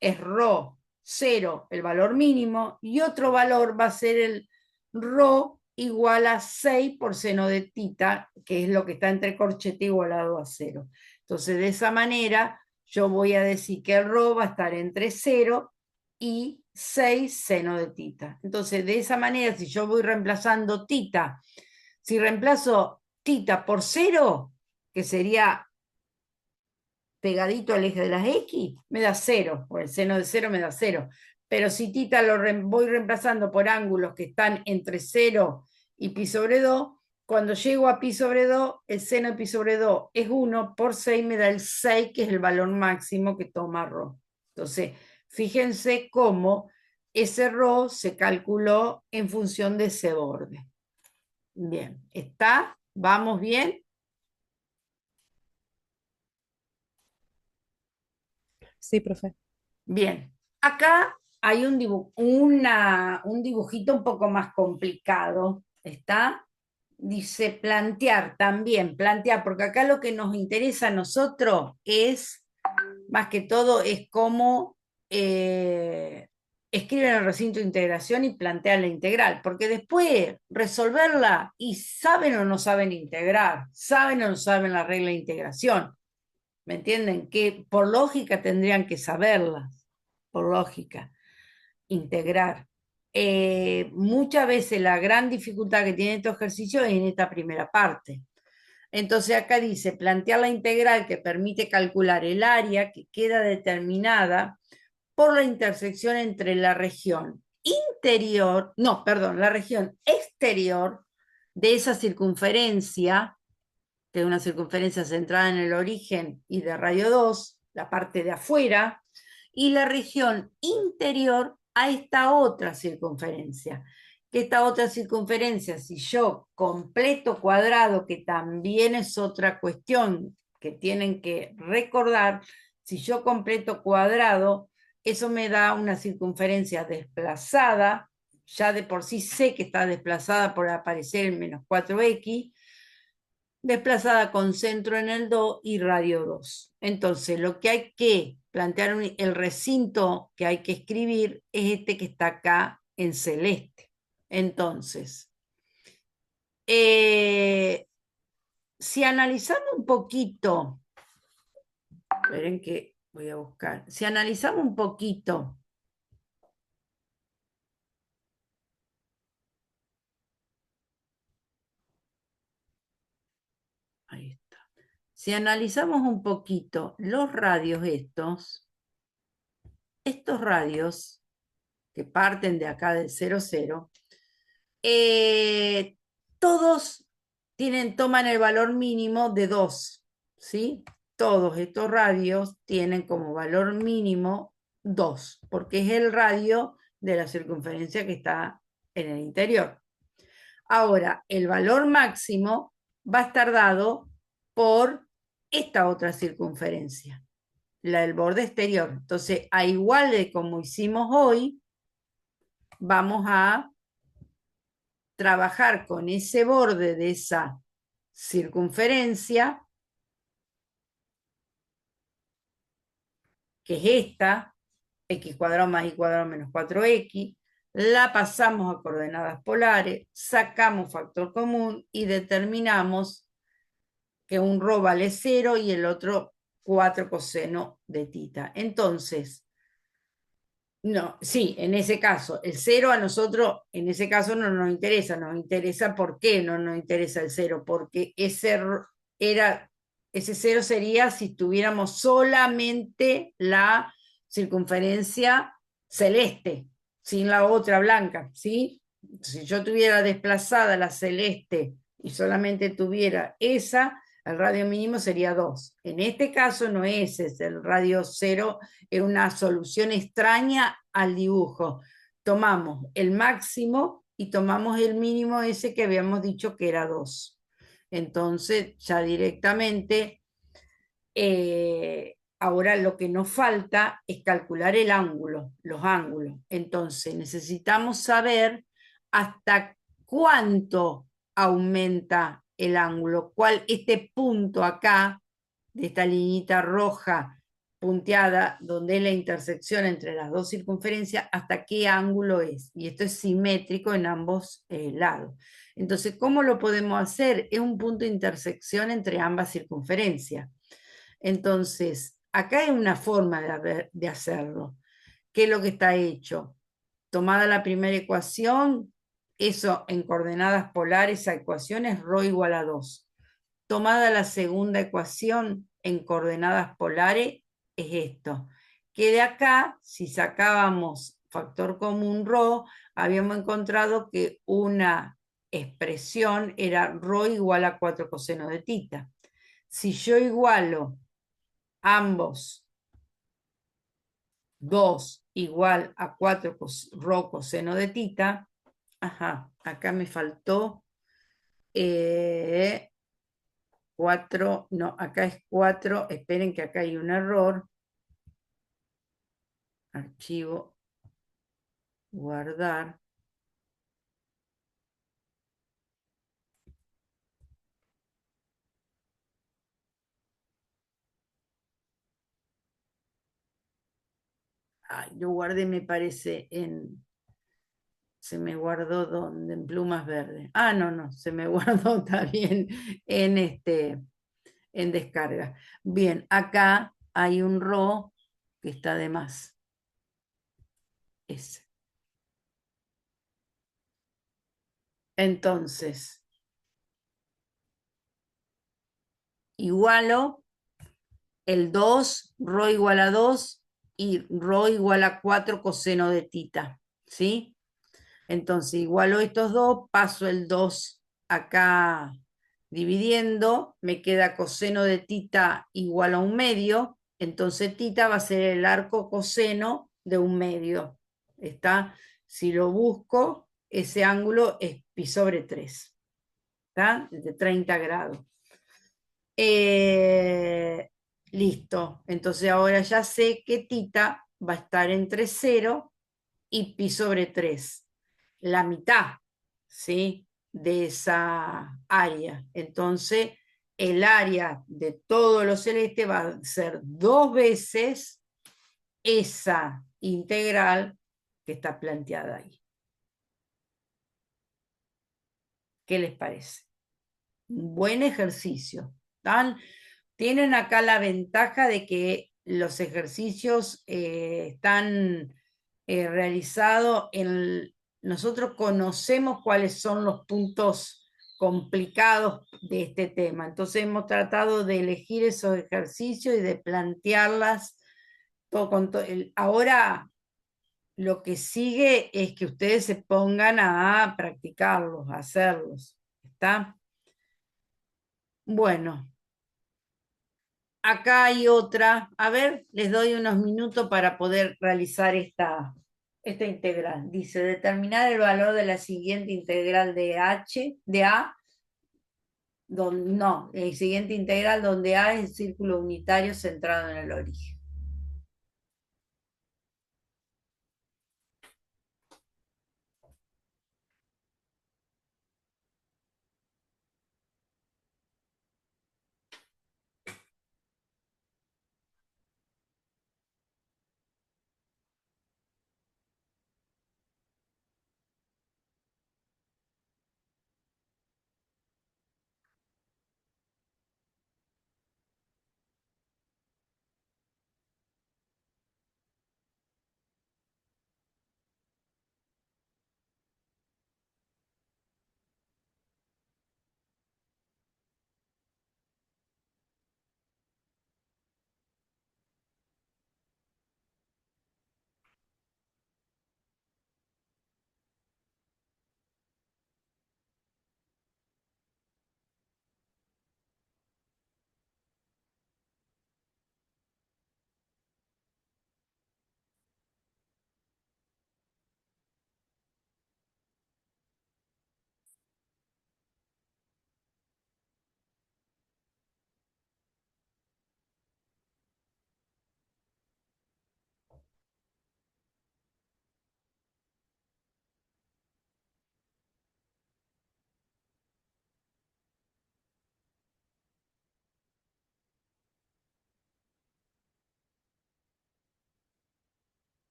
es rho 0, el valor mínimo, y otro valor va a ser el rho igual a 6 por seno de tita, que es lo que está entre corchete igualado a 0. Entonces, de esa manera, yo voy a decir que el rho va a estar entre 0 y 6 seno de tita. Entonces, de esa manera, si yo voy reemplazando tita, si reemplazo tita por 0, que sería pegadito al eje de las X, me da 0, o el seno de 0 me da 0. Pero si tita voy reemplazando por ángulos que están entre 0 y pi sobre 2, cuando llego a pi sobre 2, el seno de pi sobre 2 es 1 por 6, me da el 6, que es el valor máximo que toma ρ. Entonces, fíjense cómo ese ρ se calculó en función de ese borde. Bien, ¿está? ¿Vamos bien? Sí, profe. Bien, acá hay un dibujito un poco más complicado, ¿está? Dice plantear también, plantear, porque acá lo que nos interesa a nosotros es, más que todo, es cómo escriben el recinto de integración y plantean la integral, porque después resolverla y saben o no saben integrar, saben o no saben la regla de integración. ¿Me entienden? Que por lógica tendrían que saberlas, por lógica, integrar. Muchas veces la gran dificultad que tiene este ejercicio es en esta primera parte. Entonces acá dice, plantear la integral que permite calcular el área que queda determinada por la intersección entre la región interior, no, perdón, la región exterior de esa circunferencia, que es una circunferencia centrada en el origen y de radio 2, la parte de afuera, y la región interior a esta otra circunferencia. Que esta otra circunferencia, si yo completo cuadrado, que también es otra cuestión que tienen que recordar, si yo completo cuadrado, eso me da una circunferencia desplazada, ya de por sí sé que está desplazada por aparecer en menos 4x, desplazada con centro en el 2 y radio 2. Entonces, lo que hay que plantear, el recinto que hay que escribir es este que está acá en celeste. Entonces, si analizamos un poquito, esperen que voy a buscar, si analizamos un poquito, ahí está. Si analizamos un poquito los radios estos radios que parten de acá del 0, 0, todos toman el valor mínimo de 2, ¿sí? Todos estos radios tienen como valor mínimo 2, porque es el radio de la circunferencia que está en el interior. Ahora, el valor máximo va a estar dado por esta otra circunferencia, la del borde exterior. Entonces, a igual de como hicimos hoy, vamos a trabajar con ese borde de esa circunferencia que es esta, x cuadrado más y cuadrado menos 4x, la pasamos a coordenadas polares, sacamos factor común y determinamos que un ρ vale 0 y el otro 4 coseno de tita. Entonces, no, sí, en ese caso, el 0 a nosotros, en ese caso no nos interesa ¿por qué no nos interesa el 0? Porque ese 0 sería si tuviéramos solamente la circunferencia celeste, sin la otra blanca, ¿sí? Si yo tuviera desplazada la celeste y solamente tuviera esa, el radio mínimo sería 2. En este caso no es el radio 0, es una solución extraña al dibujo. Tomamos el máximo y tomamos el mínimo ese que habíamos dicho que era 2. Entonces ya directamente, ahora lo que nos falta es calcular el ángulo, los ángulos. Entonces necesitamos saber hasta cuánto aumenta el ángulo, cuál este punto acá, de esta liñita roja punteada, donde es la intersección entre las dos circunferencias, hasta qué ángulo es. Y esto es simétrico en ambos lados. Entonces, ¿cómo lo podemos hacer? Es un punto de intersección entre ambas circunferencias. Entonces, acá hay una forma de hacerlo. ¿Qué es lo que está hecho? Tomada la primera ecuación, eso en coordenadas polares, esa ecuación es ρ igual a 2. Tomada la segunda ecuación en coordenadas polares, es esto. Que de acá, si sacábamos factor común ρ, habíamos encontrado que una expresión era ρ igual a 4 coseno de tita. Si yo igualo ambos 2 igual a 4 ρ coseno de tita, ajá, acá me faltó 4, no, acá es 4, esperen que acá hay un error, archivo, guardar, ay, lo guardé me parece se me guardó donde, en plumas verdes, no, no, se me guardó también en descarga. Bien, acá hay un RO que está de más, ese. Entonces, igualo el 2, ρ igual a 2 y ρ igual a 4 coseno de tita, ¿sí? Entonces, igualo estos dos, paso el 2 acá dividiendo, me queda coseno de tita igual a 1/2, entonces tita va a ser el arco coseno de 1/2. ¿Está? Si lo busco, ese ángulo es pi sobre 3, ¿está? De 30 grados. Eh, Listo. Entonces ahora ya sé que tita va a estar entre 0 y pi sobre 3, la mitad, ¿sí? De esa área. Entonces, el área de todo lo celeste va a ser 2 veces esa integral que está planteada ahí. ¿Qué les parece? Un buen ejercicio. Tienen acá la ventaja de que los ejercicios están realizados en... Nosotros conocemos cuáles son los puntos complicados de este tema. Entonces hemos tratado de elegir esos ejercicios y de plantearlas ahora lo que sigue es que ustedes se pongan a practicarlos, a hacerlos. ¿Está? Bueno. Acá hay otra. A ver, les doy unos minutos para poder realizar esta integral. Dice, determinar el valor de la siguiente integral de H, de A, no, el siguiente integral donde A es el círculo unitario centrado en el origen.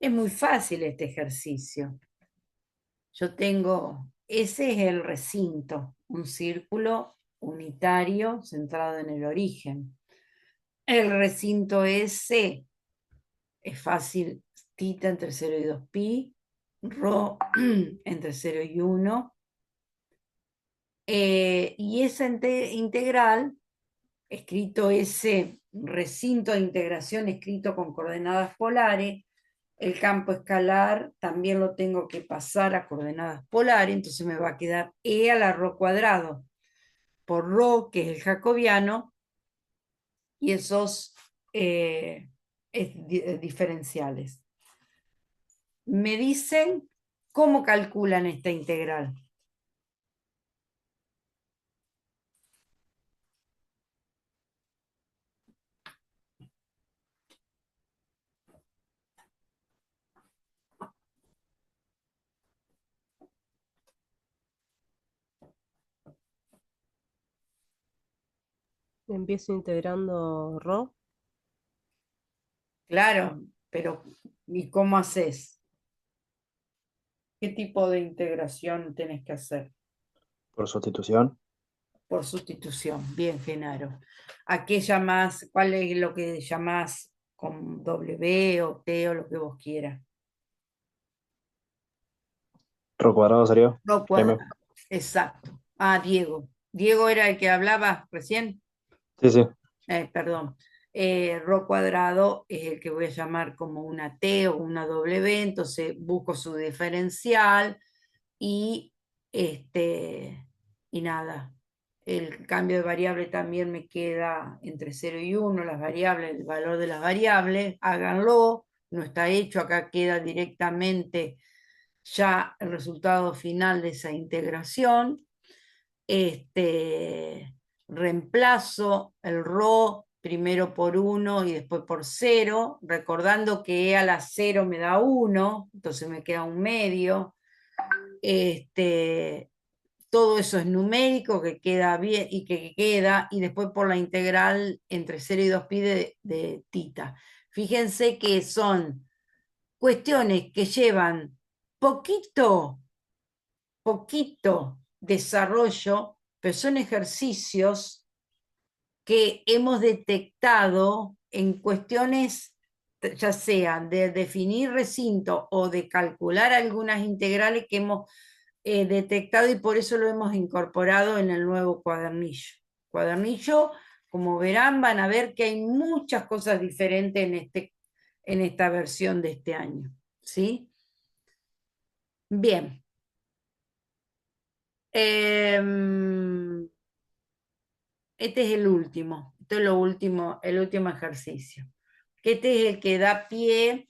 Es muy fácil este ejercicio. Yo tengo, ese es el recinto, un círculo unitario centrado en el origen. El recinto S es fácil, tita entre 0 y 2pi, rho entre 0 y 1. Y esa integral, escrito ese recinto de integración, escrito con coordenadas polares, el campo escalar también lo tengo que pasar a coordenadas polares, entonces me va a quedar E a la rho cuadrado por rho, que es el jacobiano, y esos diferenciales. Me dicen cómo calculan esta integral. Empiezo integrando ρ. Claro, pero ¿y cómo haces? ¿Qué tipo de integración tenés que hacer? Por sustitución. Por sustitución. Bien, Genaro. ¿A qué llamás? ¿Cuál es lo que llamás con W o T o lo que vos quieras? Rho cuadrado sería No M. cuadrado. Exacto. Ah, Diego. Diego era el que hablaba recién. Sí, sí. Perdón. Rho cuadrado es el que voy a llamar como una T o una W, entonces busco su diferencial y, y nada. El cambio de variable también me queda entre 0 y 1, las variables, el valor de las variables, háganlo, no está hecho, acá queda directamente ya el resultado final de esa integración. Reemplazo el rho primero por 1 y después por 0, recordando que e a la 0 me da 1, entonces me queda un medio. Todo eso es numérico que queda bien y que queda, y después por la integral entre 0 y 2pi de tita. Fíjense que son cuestiones que llevan poquito desarrollo, pero son ejercicios que hemos detectado en cuestiones, ya sean de definir recinto o de calcular algunas integrales que hemos detectado y por eso lo hemos incorporado en el nuevo cuadernillo. Cuadernillo, como verán, van a ver que hay muchas cosas diferentes en esta versión de este año. ¿Sí? Bien. Este es el último, esto es lo último, el último ejercicio. Que este es el que da pie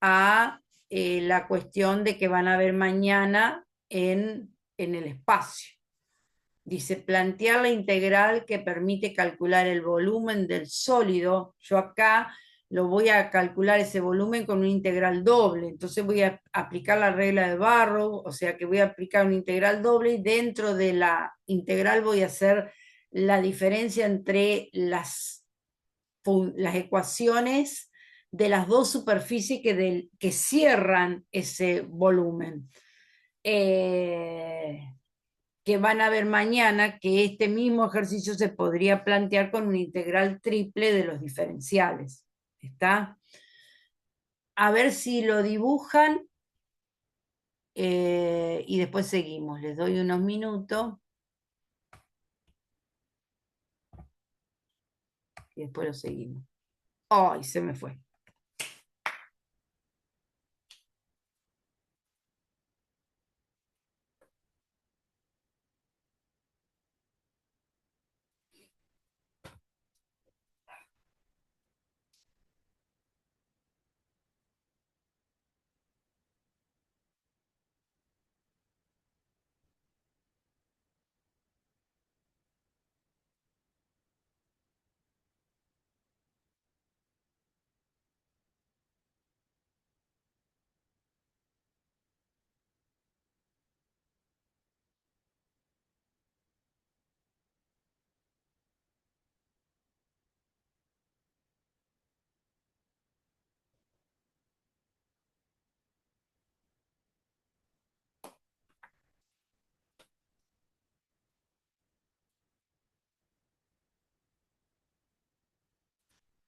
a la cuestión de que van a ver mañana en el espacio. Dice, plantear la integral que permite calcular el volumen del sólido. Yo acá lo voy a calcular ese volumen con una integral doble. Entonces voy a aplicar la regla de Barrow, o sea que voy a aplicar una integral doble y dentro de la integral voy a hacer la diferencia entre las ecuaciones de las dos superficies que cierran ese volumen. Que van a ver mañana que este mismo ejercicio se podría plantear con una integral triple de los diferenciales. ¿Está? A ver si lo dibujan y después seguimos. Les doy unos minutos y después lo seguimos. ¡Ay, se me fue!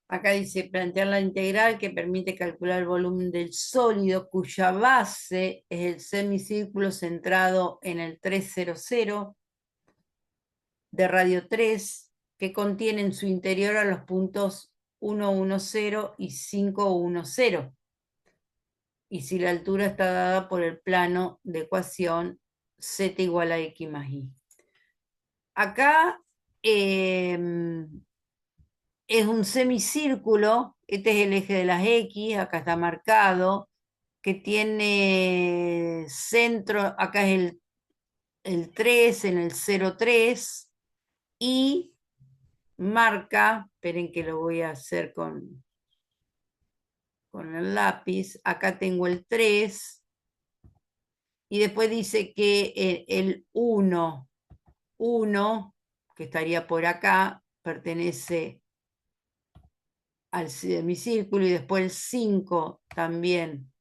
Acá dice plantear la integral que permite calcular el volumen del sólido cuya base es el semicírculo centrado en el 300 de radio 3, que contiene en su interior a los puntos 110 y 510. Y si la altura está dada por el plano de ecuación z igual a x más y. Acá es un semicírculo, este es el eje de las X, acá está marcado, que tiene centro, acá es el 3 en el 0,3 y marca, esperen que lo voy a hacer con el lápiz, acá tengo el 3 y después dice que el 1, que estaría por acá, pertenece al semicírculo y después el 5 también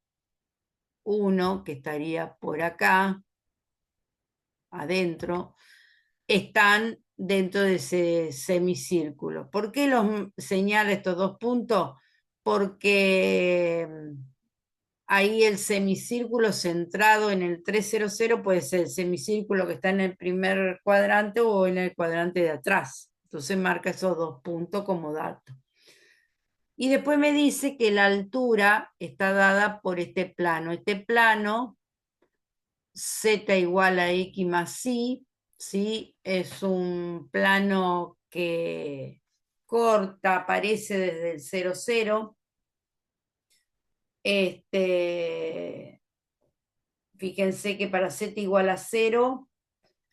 1, que estaría por acá, adentro, están dentro de ese semicírculo. ¿Por qué los señala estos dos puntos? Porque ahí el semicírculo centrado en el 300 puede ser el semicírculo que está en el primer cuadrante o en el cuadrante de atrás. Entonces marca esos dos puntos como dato. Y después me dice que la altura está dada por este plano. Este plano, z igual a x más y, ¿sí? Es un plano que corta, aparece desde el 0,0. Fíjense que para z igual a 0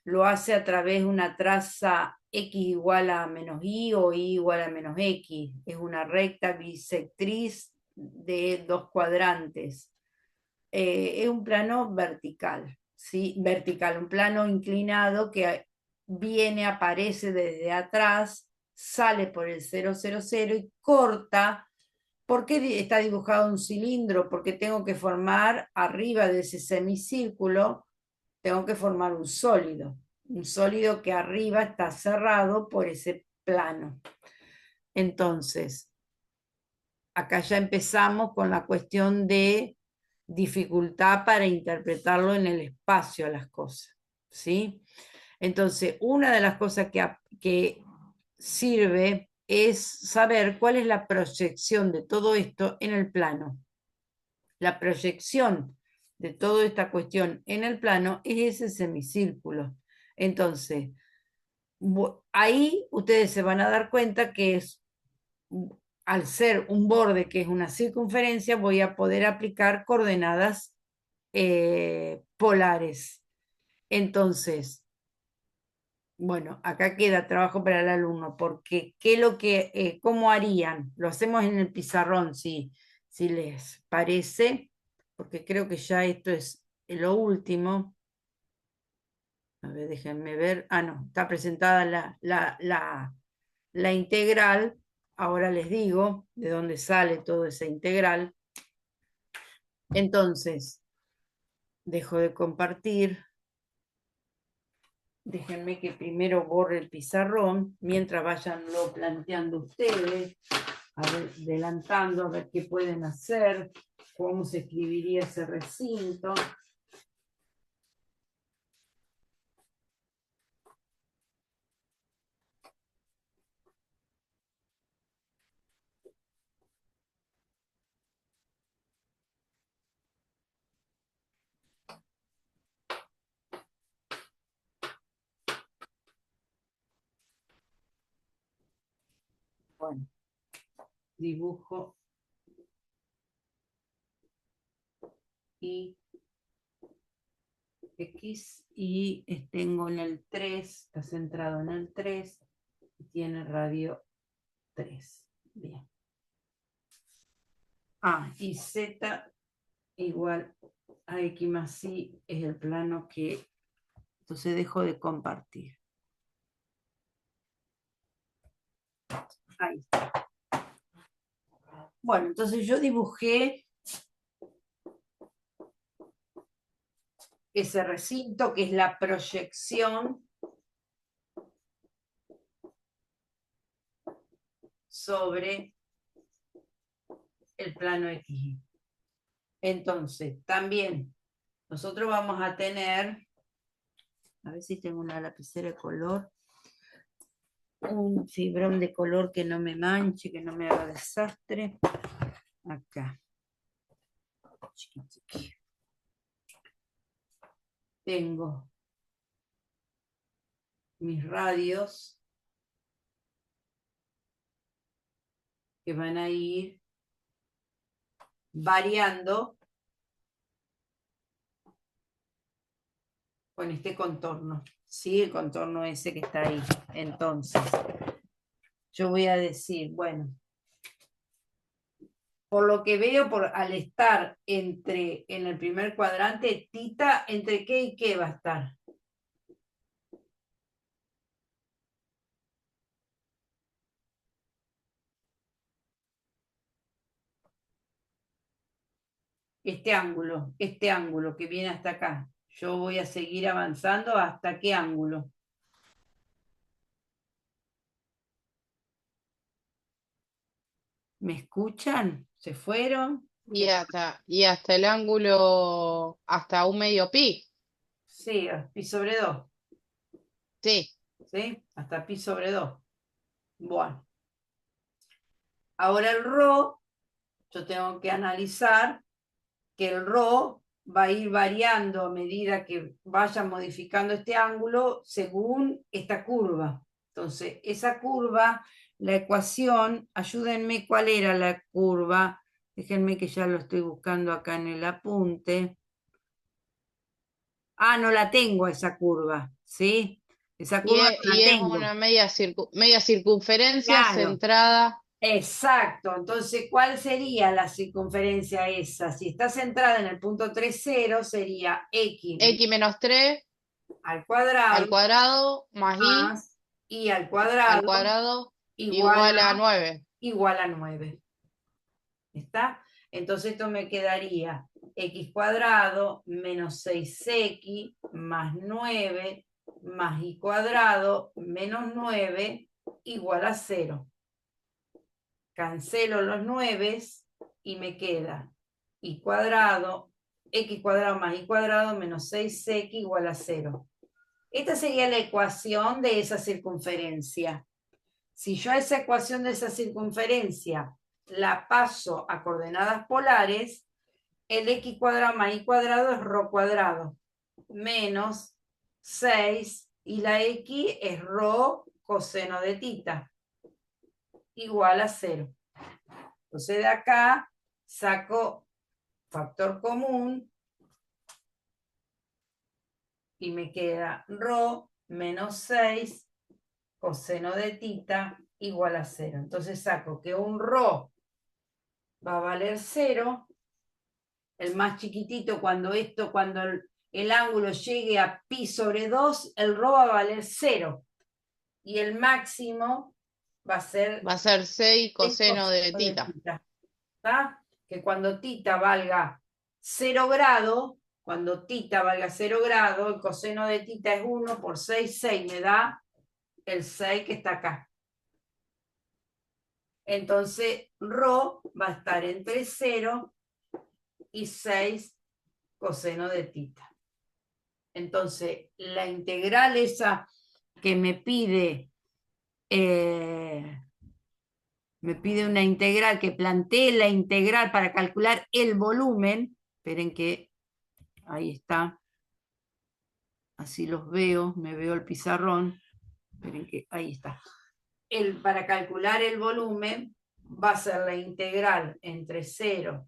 lo hace a través de una traza x igual a menos y o y igual a menos x. Es una recta bisectriz de dos cuadrantes. Es un plano vertical, ¿sí? Vertical, un plano inclinado que viene, aparece desde atrás, sale por el 000 y corta. ¿Por qué está dibujado un cilindro? Porque tengo que formar arriba de ese semicírculo, tengo que formar un sólido que arriba está cerrado por ese plano. Entonces, acá ya empezamos con la cuestión de dificultad para interpretarlo en el espacio a las cosas, ¿sí? Entonces, una de las cosas que sirve es saber cuál es la proyección de todo esto en el plano. La proyección de toda esta cuestión en el plano es ese semicírculo. Entonces, ahí ustedes se van a dar cuenta que es, al ser un borde que es una circunferencia, voy a poder aplicar coordenadas polares. Entonces, bueno, acá queda trabajo para el alumno, porque ¿cómo harían? Lo hacemos en el pizarrón, si les parece, porque creo que ya esto es lo último. A ver, déjenme ver. Ah, no, está presentada la integral. Ahora les digo de dónde sale toda esa integral. Entonces, dejo de compartir. Déjenme que primero borre el pizarrón, mientras vayanlo planteando ustedes, a ver, adelantando, a ver qué pueden hacer, cómo se escribiría ese recinto. Bueno, dibujo y X y tengo en el 3, está centrado en el 3 y tiene radio 3. Bien. Y Z igual a X más Y es el plano que entonces dejo de compartir. Ahí está. Bueno, entonces yo dibujé ese recinto que es la proyección sobre el plano XY. Entonces, también nosotros vamos a tener, a ver si tengo una lapicera de color, un fibrón de color que no me manche, que no me haga desastre. Acá. Chiqui, chiqui. Tengo mis radios que van a ir variando con este contorno, ¿sí? El contorno ese que está ahí. Entonces, yo voy a decir, bueno, por lo que veo, al estar en el primer cuadrante, tita, ¿entre qué y qué va a estar? Este ángulo que viene hasta acá. Yo voy a seguir avanzando hasta qué ángulo. ¿Me escuchan? ¿Se fueron? Y hasta el ángulo, hasta un medio pi. Sí, pi sobre 2. Sí. ¿Sí? Hasta pi sobre 2. Bueno. Ahora el ρ, yo tengo que analizar que el ρ va a ir variando a medida que vaya modificando este ángulo según esta curva. Entonces, esa curva, la ecuación, ayúdenme cuál era la curva. Déjenme que ya lo estoy buscando acá en el apunte. Ah, no la tengo esa curva, ¿sí? Esa curva no la Y es tengo. una media circunferencia Claro, centrada. exacto. Entonces, ¿cuál sería la circunferencia esa? Si está centrada en el punto 3,0, sería X menos 3 al al cuadrado cuadrado más más y al al cuadrado cuadrado igual igual a a, 9. igual a 9. ¿Está? Entonces esto me quedaría x cuadrado menos 6x más 9 más y cuadrado menos 9 igual a 0. Cancelo los 9 y me queda y cuadrado, x cuadrado más y cuadrado menos 6x igual a 0. Esta sería la ecuación de esa circunferencia. Si yo a esa ecuación de esa circunferencia la paso a coordenadas polares, el x cuadrado más y cuadrado es ρ cuadrado menos 6 y la x es ρ coseno de tita igual a 0. Entonces de acá saco factor común y me queda ρ menos 6 coseno de tita igual a 0. Entonces saco que un ρ va a valer 0, el más chiquitito, cuando el ángulo llegue a pi sobre 2, el ρ va a valer 0. Y el máximo va a ser Va a ser 6 el coseno de coseno de tita. tita. ¿Está? Que cuando tita valga 0 grado, cuando tita valga 0 grado, el coseno de tita es 1 por 6, 6 me da el 6 que está acá. Entonces, ρ va a estar entre 0 y 6 coseno de tita. Entonces, la integral esa que me pide una integral, que plantee la integral para calcular el volumen. Esperen que ahí está. Así los veo, me veo el pizarrón. Esperen que ahí está. Para calcular el volumen va a ser la integral entre 0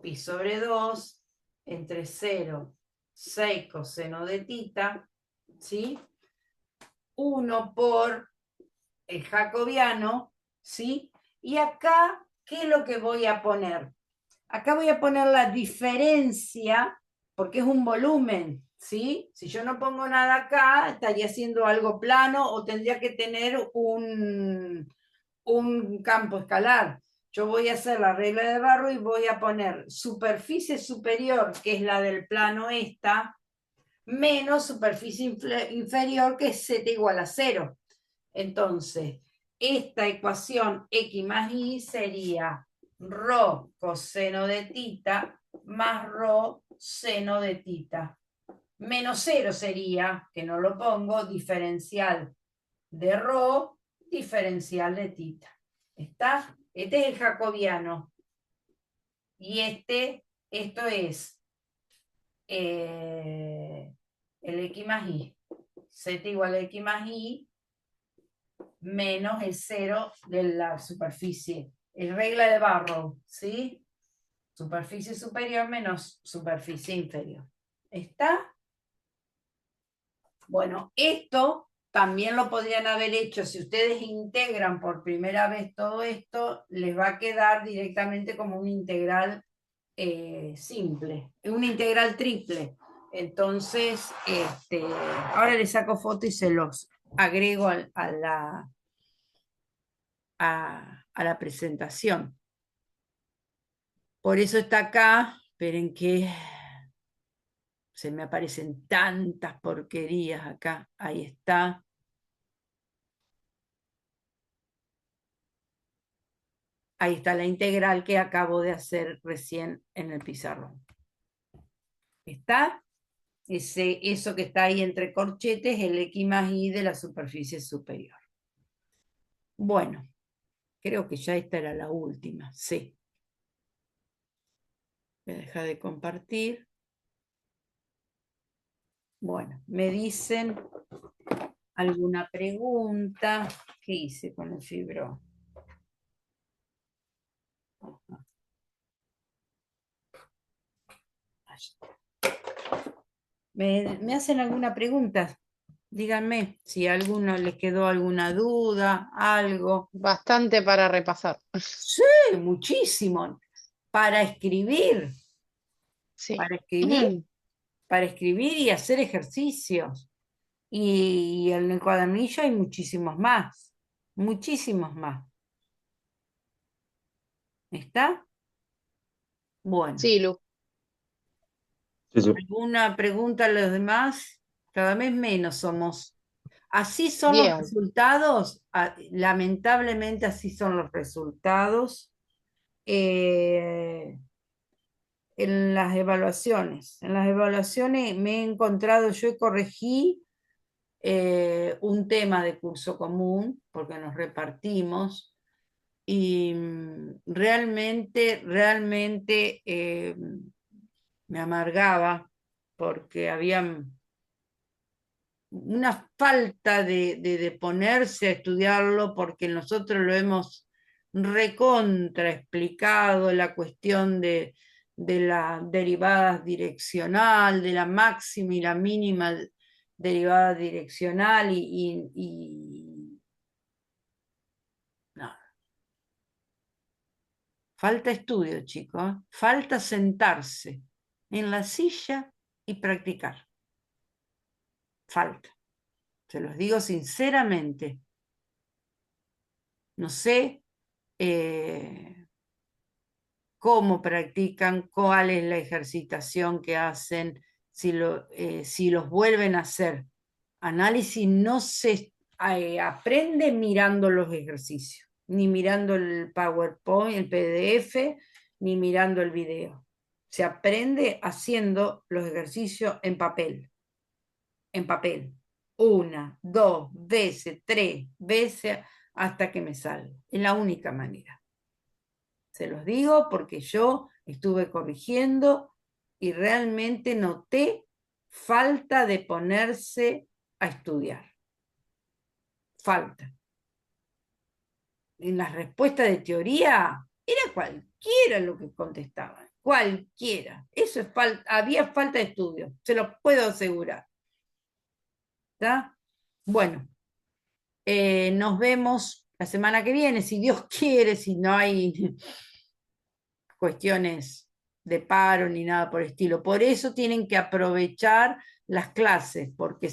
pi sobre 2, entre 0, 6 coseno de tita, ¿sí? 1 por el jacobiano, ¿sí? Y acá, ¿qué es lo que voy a poner? Acá voy a poner la diferencia, porque es un volumen, ¿sí? Si yo no pongo nada acá, estaría haciendo algo plano o tendría que tener un campo escalar. Yo voy a hacer la regla de barro y voy a poner superficie superior, que es la del plano esta, menos superficie inferior, que es z igual a 0. Entonces, esta ecuación x más y sería rho coseno de tita más rho seno de tita. Menos 0 sería, que no lo pongo, diferencial de rho, diferencial de tita. ¿Está? Este es el jacobiano. Y esto es el X más Y. Z igual a X más Y menos el 0 de la superficie. Es regla de Barrow, ¿sí? Superficie superior menos superficie inferior. ¿Está? Bueno, esto también lo podrían haber hecho. Si ustedes integran por primera vez todo esto, les va a quedar directamente como una integral simple, una integral triple. Entonces, ahora les saco foto y se los agrego a la presentación. Por eso está acá. Esperen que se me aparecen tantas porquerías acá. Ahí está. Ahí está la integral que acabo de hacer recién en el pizarrón. ¿Está? Eso que está ahí entre corchetes, el X más Y de la superficie superior. Bueno, creo que ya esta era la última, sí. Voy a dejar de compartir. Bueno, me dicen alguna pregunta. ¿Qué hice con el fibro? ¿Me hacen alguna pregunta? Díganme si a alguno les quedó alguna duda, algo. Bastante para repasar. Sí, muchísimo. Para escribir, Sí. para escribir, para escribir y hacer ejercicios. Y en el cuadernillo hay muchísimos más. Muchísimos más. ¿Está? Bueno. Sí, Lu. Sí, sí. ¿Alguna pregunta a los demás? Cada vez menos somos. Así son los Bien. resultados. Lamentablemente así son los resultados. En las evaluaciones. En las evaluaciones me he encontrado, yo corregí un tema de curso común, porque nos repartimos, y realmente me amargaba, porque había una falta de ponerse a estudiarlo, porque nosotros lo hemos recontra explicado, la cuestión de la derivada direccional, de la máxima y la mínima derivada direccional, no. Falta estudio, chicos, falta sentarse en la silla y practicar. Falta. Se los digo sinceramente. No sé cómo practican, cuál es la ejercitación que hacen, si los vuelven a hacer. Análisis no se aprende mirando los ejercicios, ni mirando el PowerPoint, el PDF, ni mirando el video. Se aprende haciendo los ejercicios en papel. En papel. 1, 2 veces, 3 veces, hasta que me salga. Es la única manera. Se los digo porque yo estuve corrigiendo y realmente noté falta de ponerse a estudiar. Falta. En las respuestas de teoría era cualquiera lo que contestaban. Cualquiera. Eso es había falta de estudio. Se los puedo asegurar. ¿Está? Bueno. Nos vemos la semana que viene, si Dios quiere, si no hay cuestiones de paro ni nada por el estilo. Por eso tienen que aprovechar las clases, porque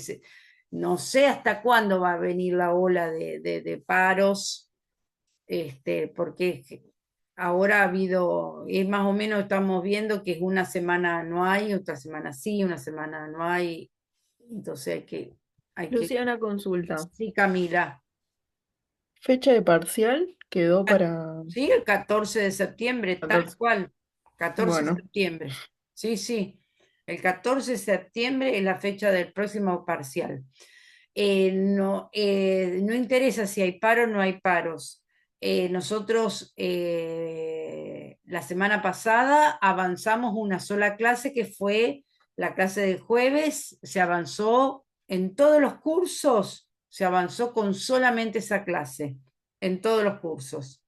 no sé hasta cuándo va a venir la ola de paros, porque ahora ha habido, más o menos estamos viendo que es una semana no hay, otra semana sí, una semana no hay. Entonces hay que. Lucía, una consulta. Sí, Camila. ¿Fecha de parcial? Quedó para Sí, el 14 de septiembre, tal 14. cual. 14 de Bueno, septiembre. Sí, sí. El 14 de septiembre es la fecha del próximo parcial. No interesa si hay paro o no hay paros. Nosotros la semana pasada avanzamos una sola clase que fue la clase del jueves, se avanzó en todos los cursos, se avanzó con solamente esa clase, en todos los cursos.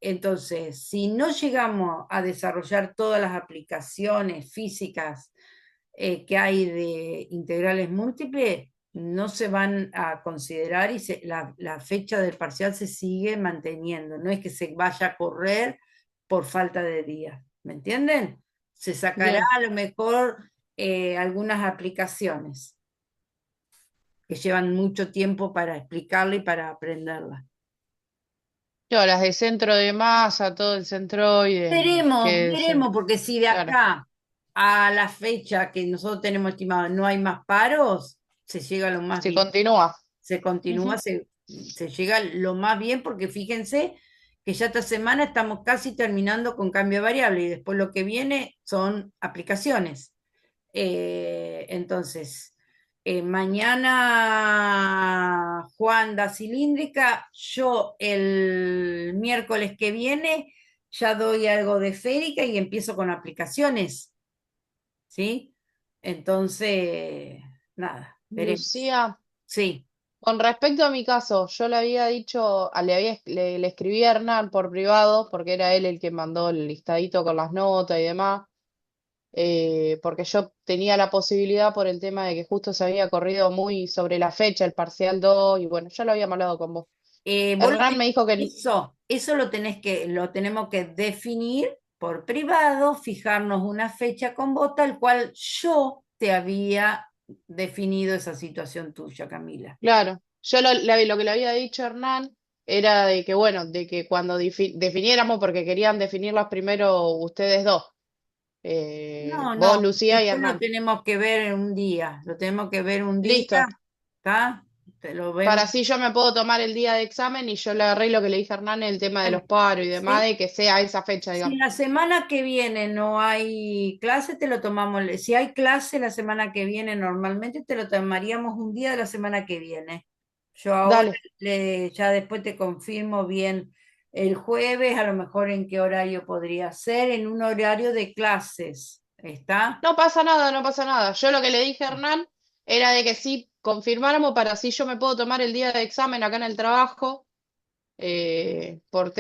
Entonces, si no llegamos a desarrollar todas las aplicaciones físicas que hay de integrales múltiples, no se van a considerar y la fecha del parcial se sigue manteniendo. No es que se vaya a correr por falta de días. ¿Me entienden? Se sacará Bien. a lo mejor algunas aplicaciones que llevan mucho tiempo para explicarla y para aprenderla. Yo, las de centro de masa, todo el centroide, Veremos, que se, veremos, porque si de claro, acá a la fecha que nosotros tenemos estimado no hay más paros, se llega lo más si bien, continúa. se continúa, Ujú. se llega lo más bien, porque fíjense que ya esta semana estamos casi terminando con cambio variable y después lo que viene son aplicaciones. Entonces, mañana Juan da cilíndrica, yo el miércoles que viene ya doy algo de esférica y empiezo con aplicaciones, ¿sí? Entonces, nada, veremos. Lucía, Sí. con respecto a mi caso, yo le había dicho, le escribí a Hernán por privado, porque era él el que mandó el listadito con las notas y demás, porque yo tenía la posibilidad por el tema de que justo se había corrido muy sobre la fecha, el parcial 2 y bueno, ya lo habíamos hablado con vos. Vos Hernán me dijo que, eso lo tenemos que definir por privado, fijarnos una fecha con vos, tal cual yo te había definido esa situación tuya, Camila. claro, yo lo que le había dicho a Hernán era de que, bueno, de que cuando definiéramos, porque querían definirlas primero ustedes dos, No, vos, no, Lucía y después lo Hernán. tenemos que ver en un día, lo tenemos que ver un día, Listo, ¿está? Te lo vemos. para así yo me puedo tomar el día de examen y yo le agarré lo que le dije a Hernán, el tema de Bueno, los paros y demás, sí. de que sea esa fecha, Si digamos. la semana que viene no hay clase, te lo tomamos. Si hay clase la semana que viene, normalmente te lo tomaríamos un día de la semana que viene. Yo ahora Dale, ya después te confirmo bien el jueves, a lo mejor en qué horario podría ser, en un horario de clases. ¿Está? no pasa nada, no pasa nada. Yo lo que le dije a Hernán era de que sí confirmáramos para así yo me puedo tomar el día de examen acá en el trabajo, por tema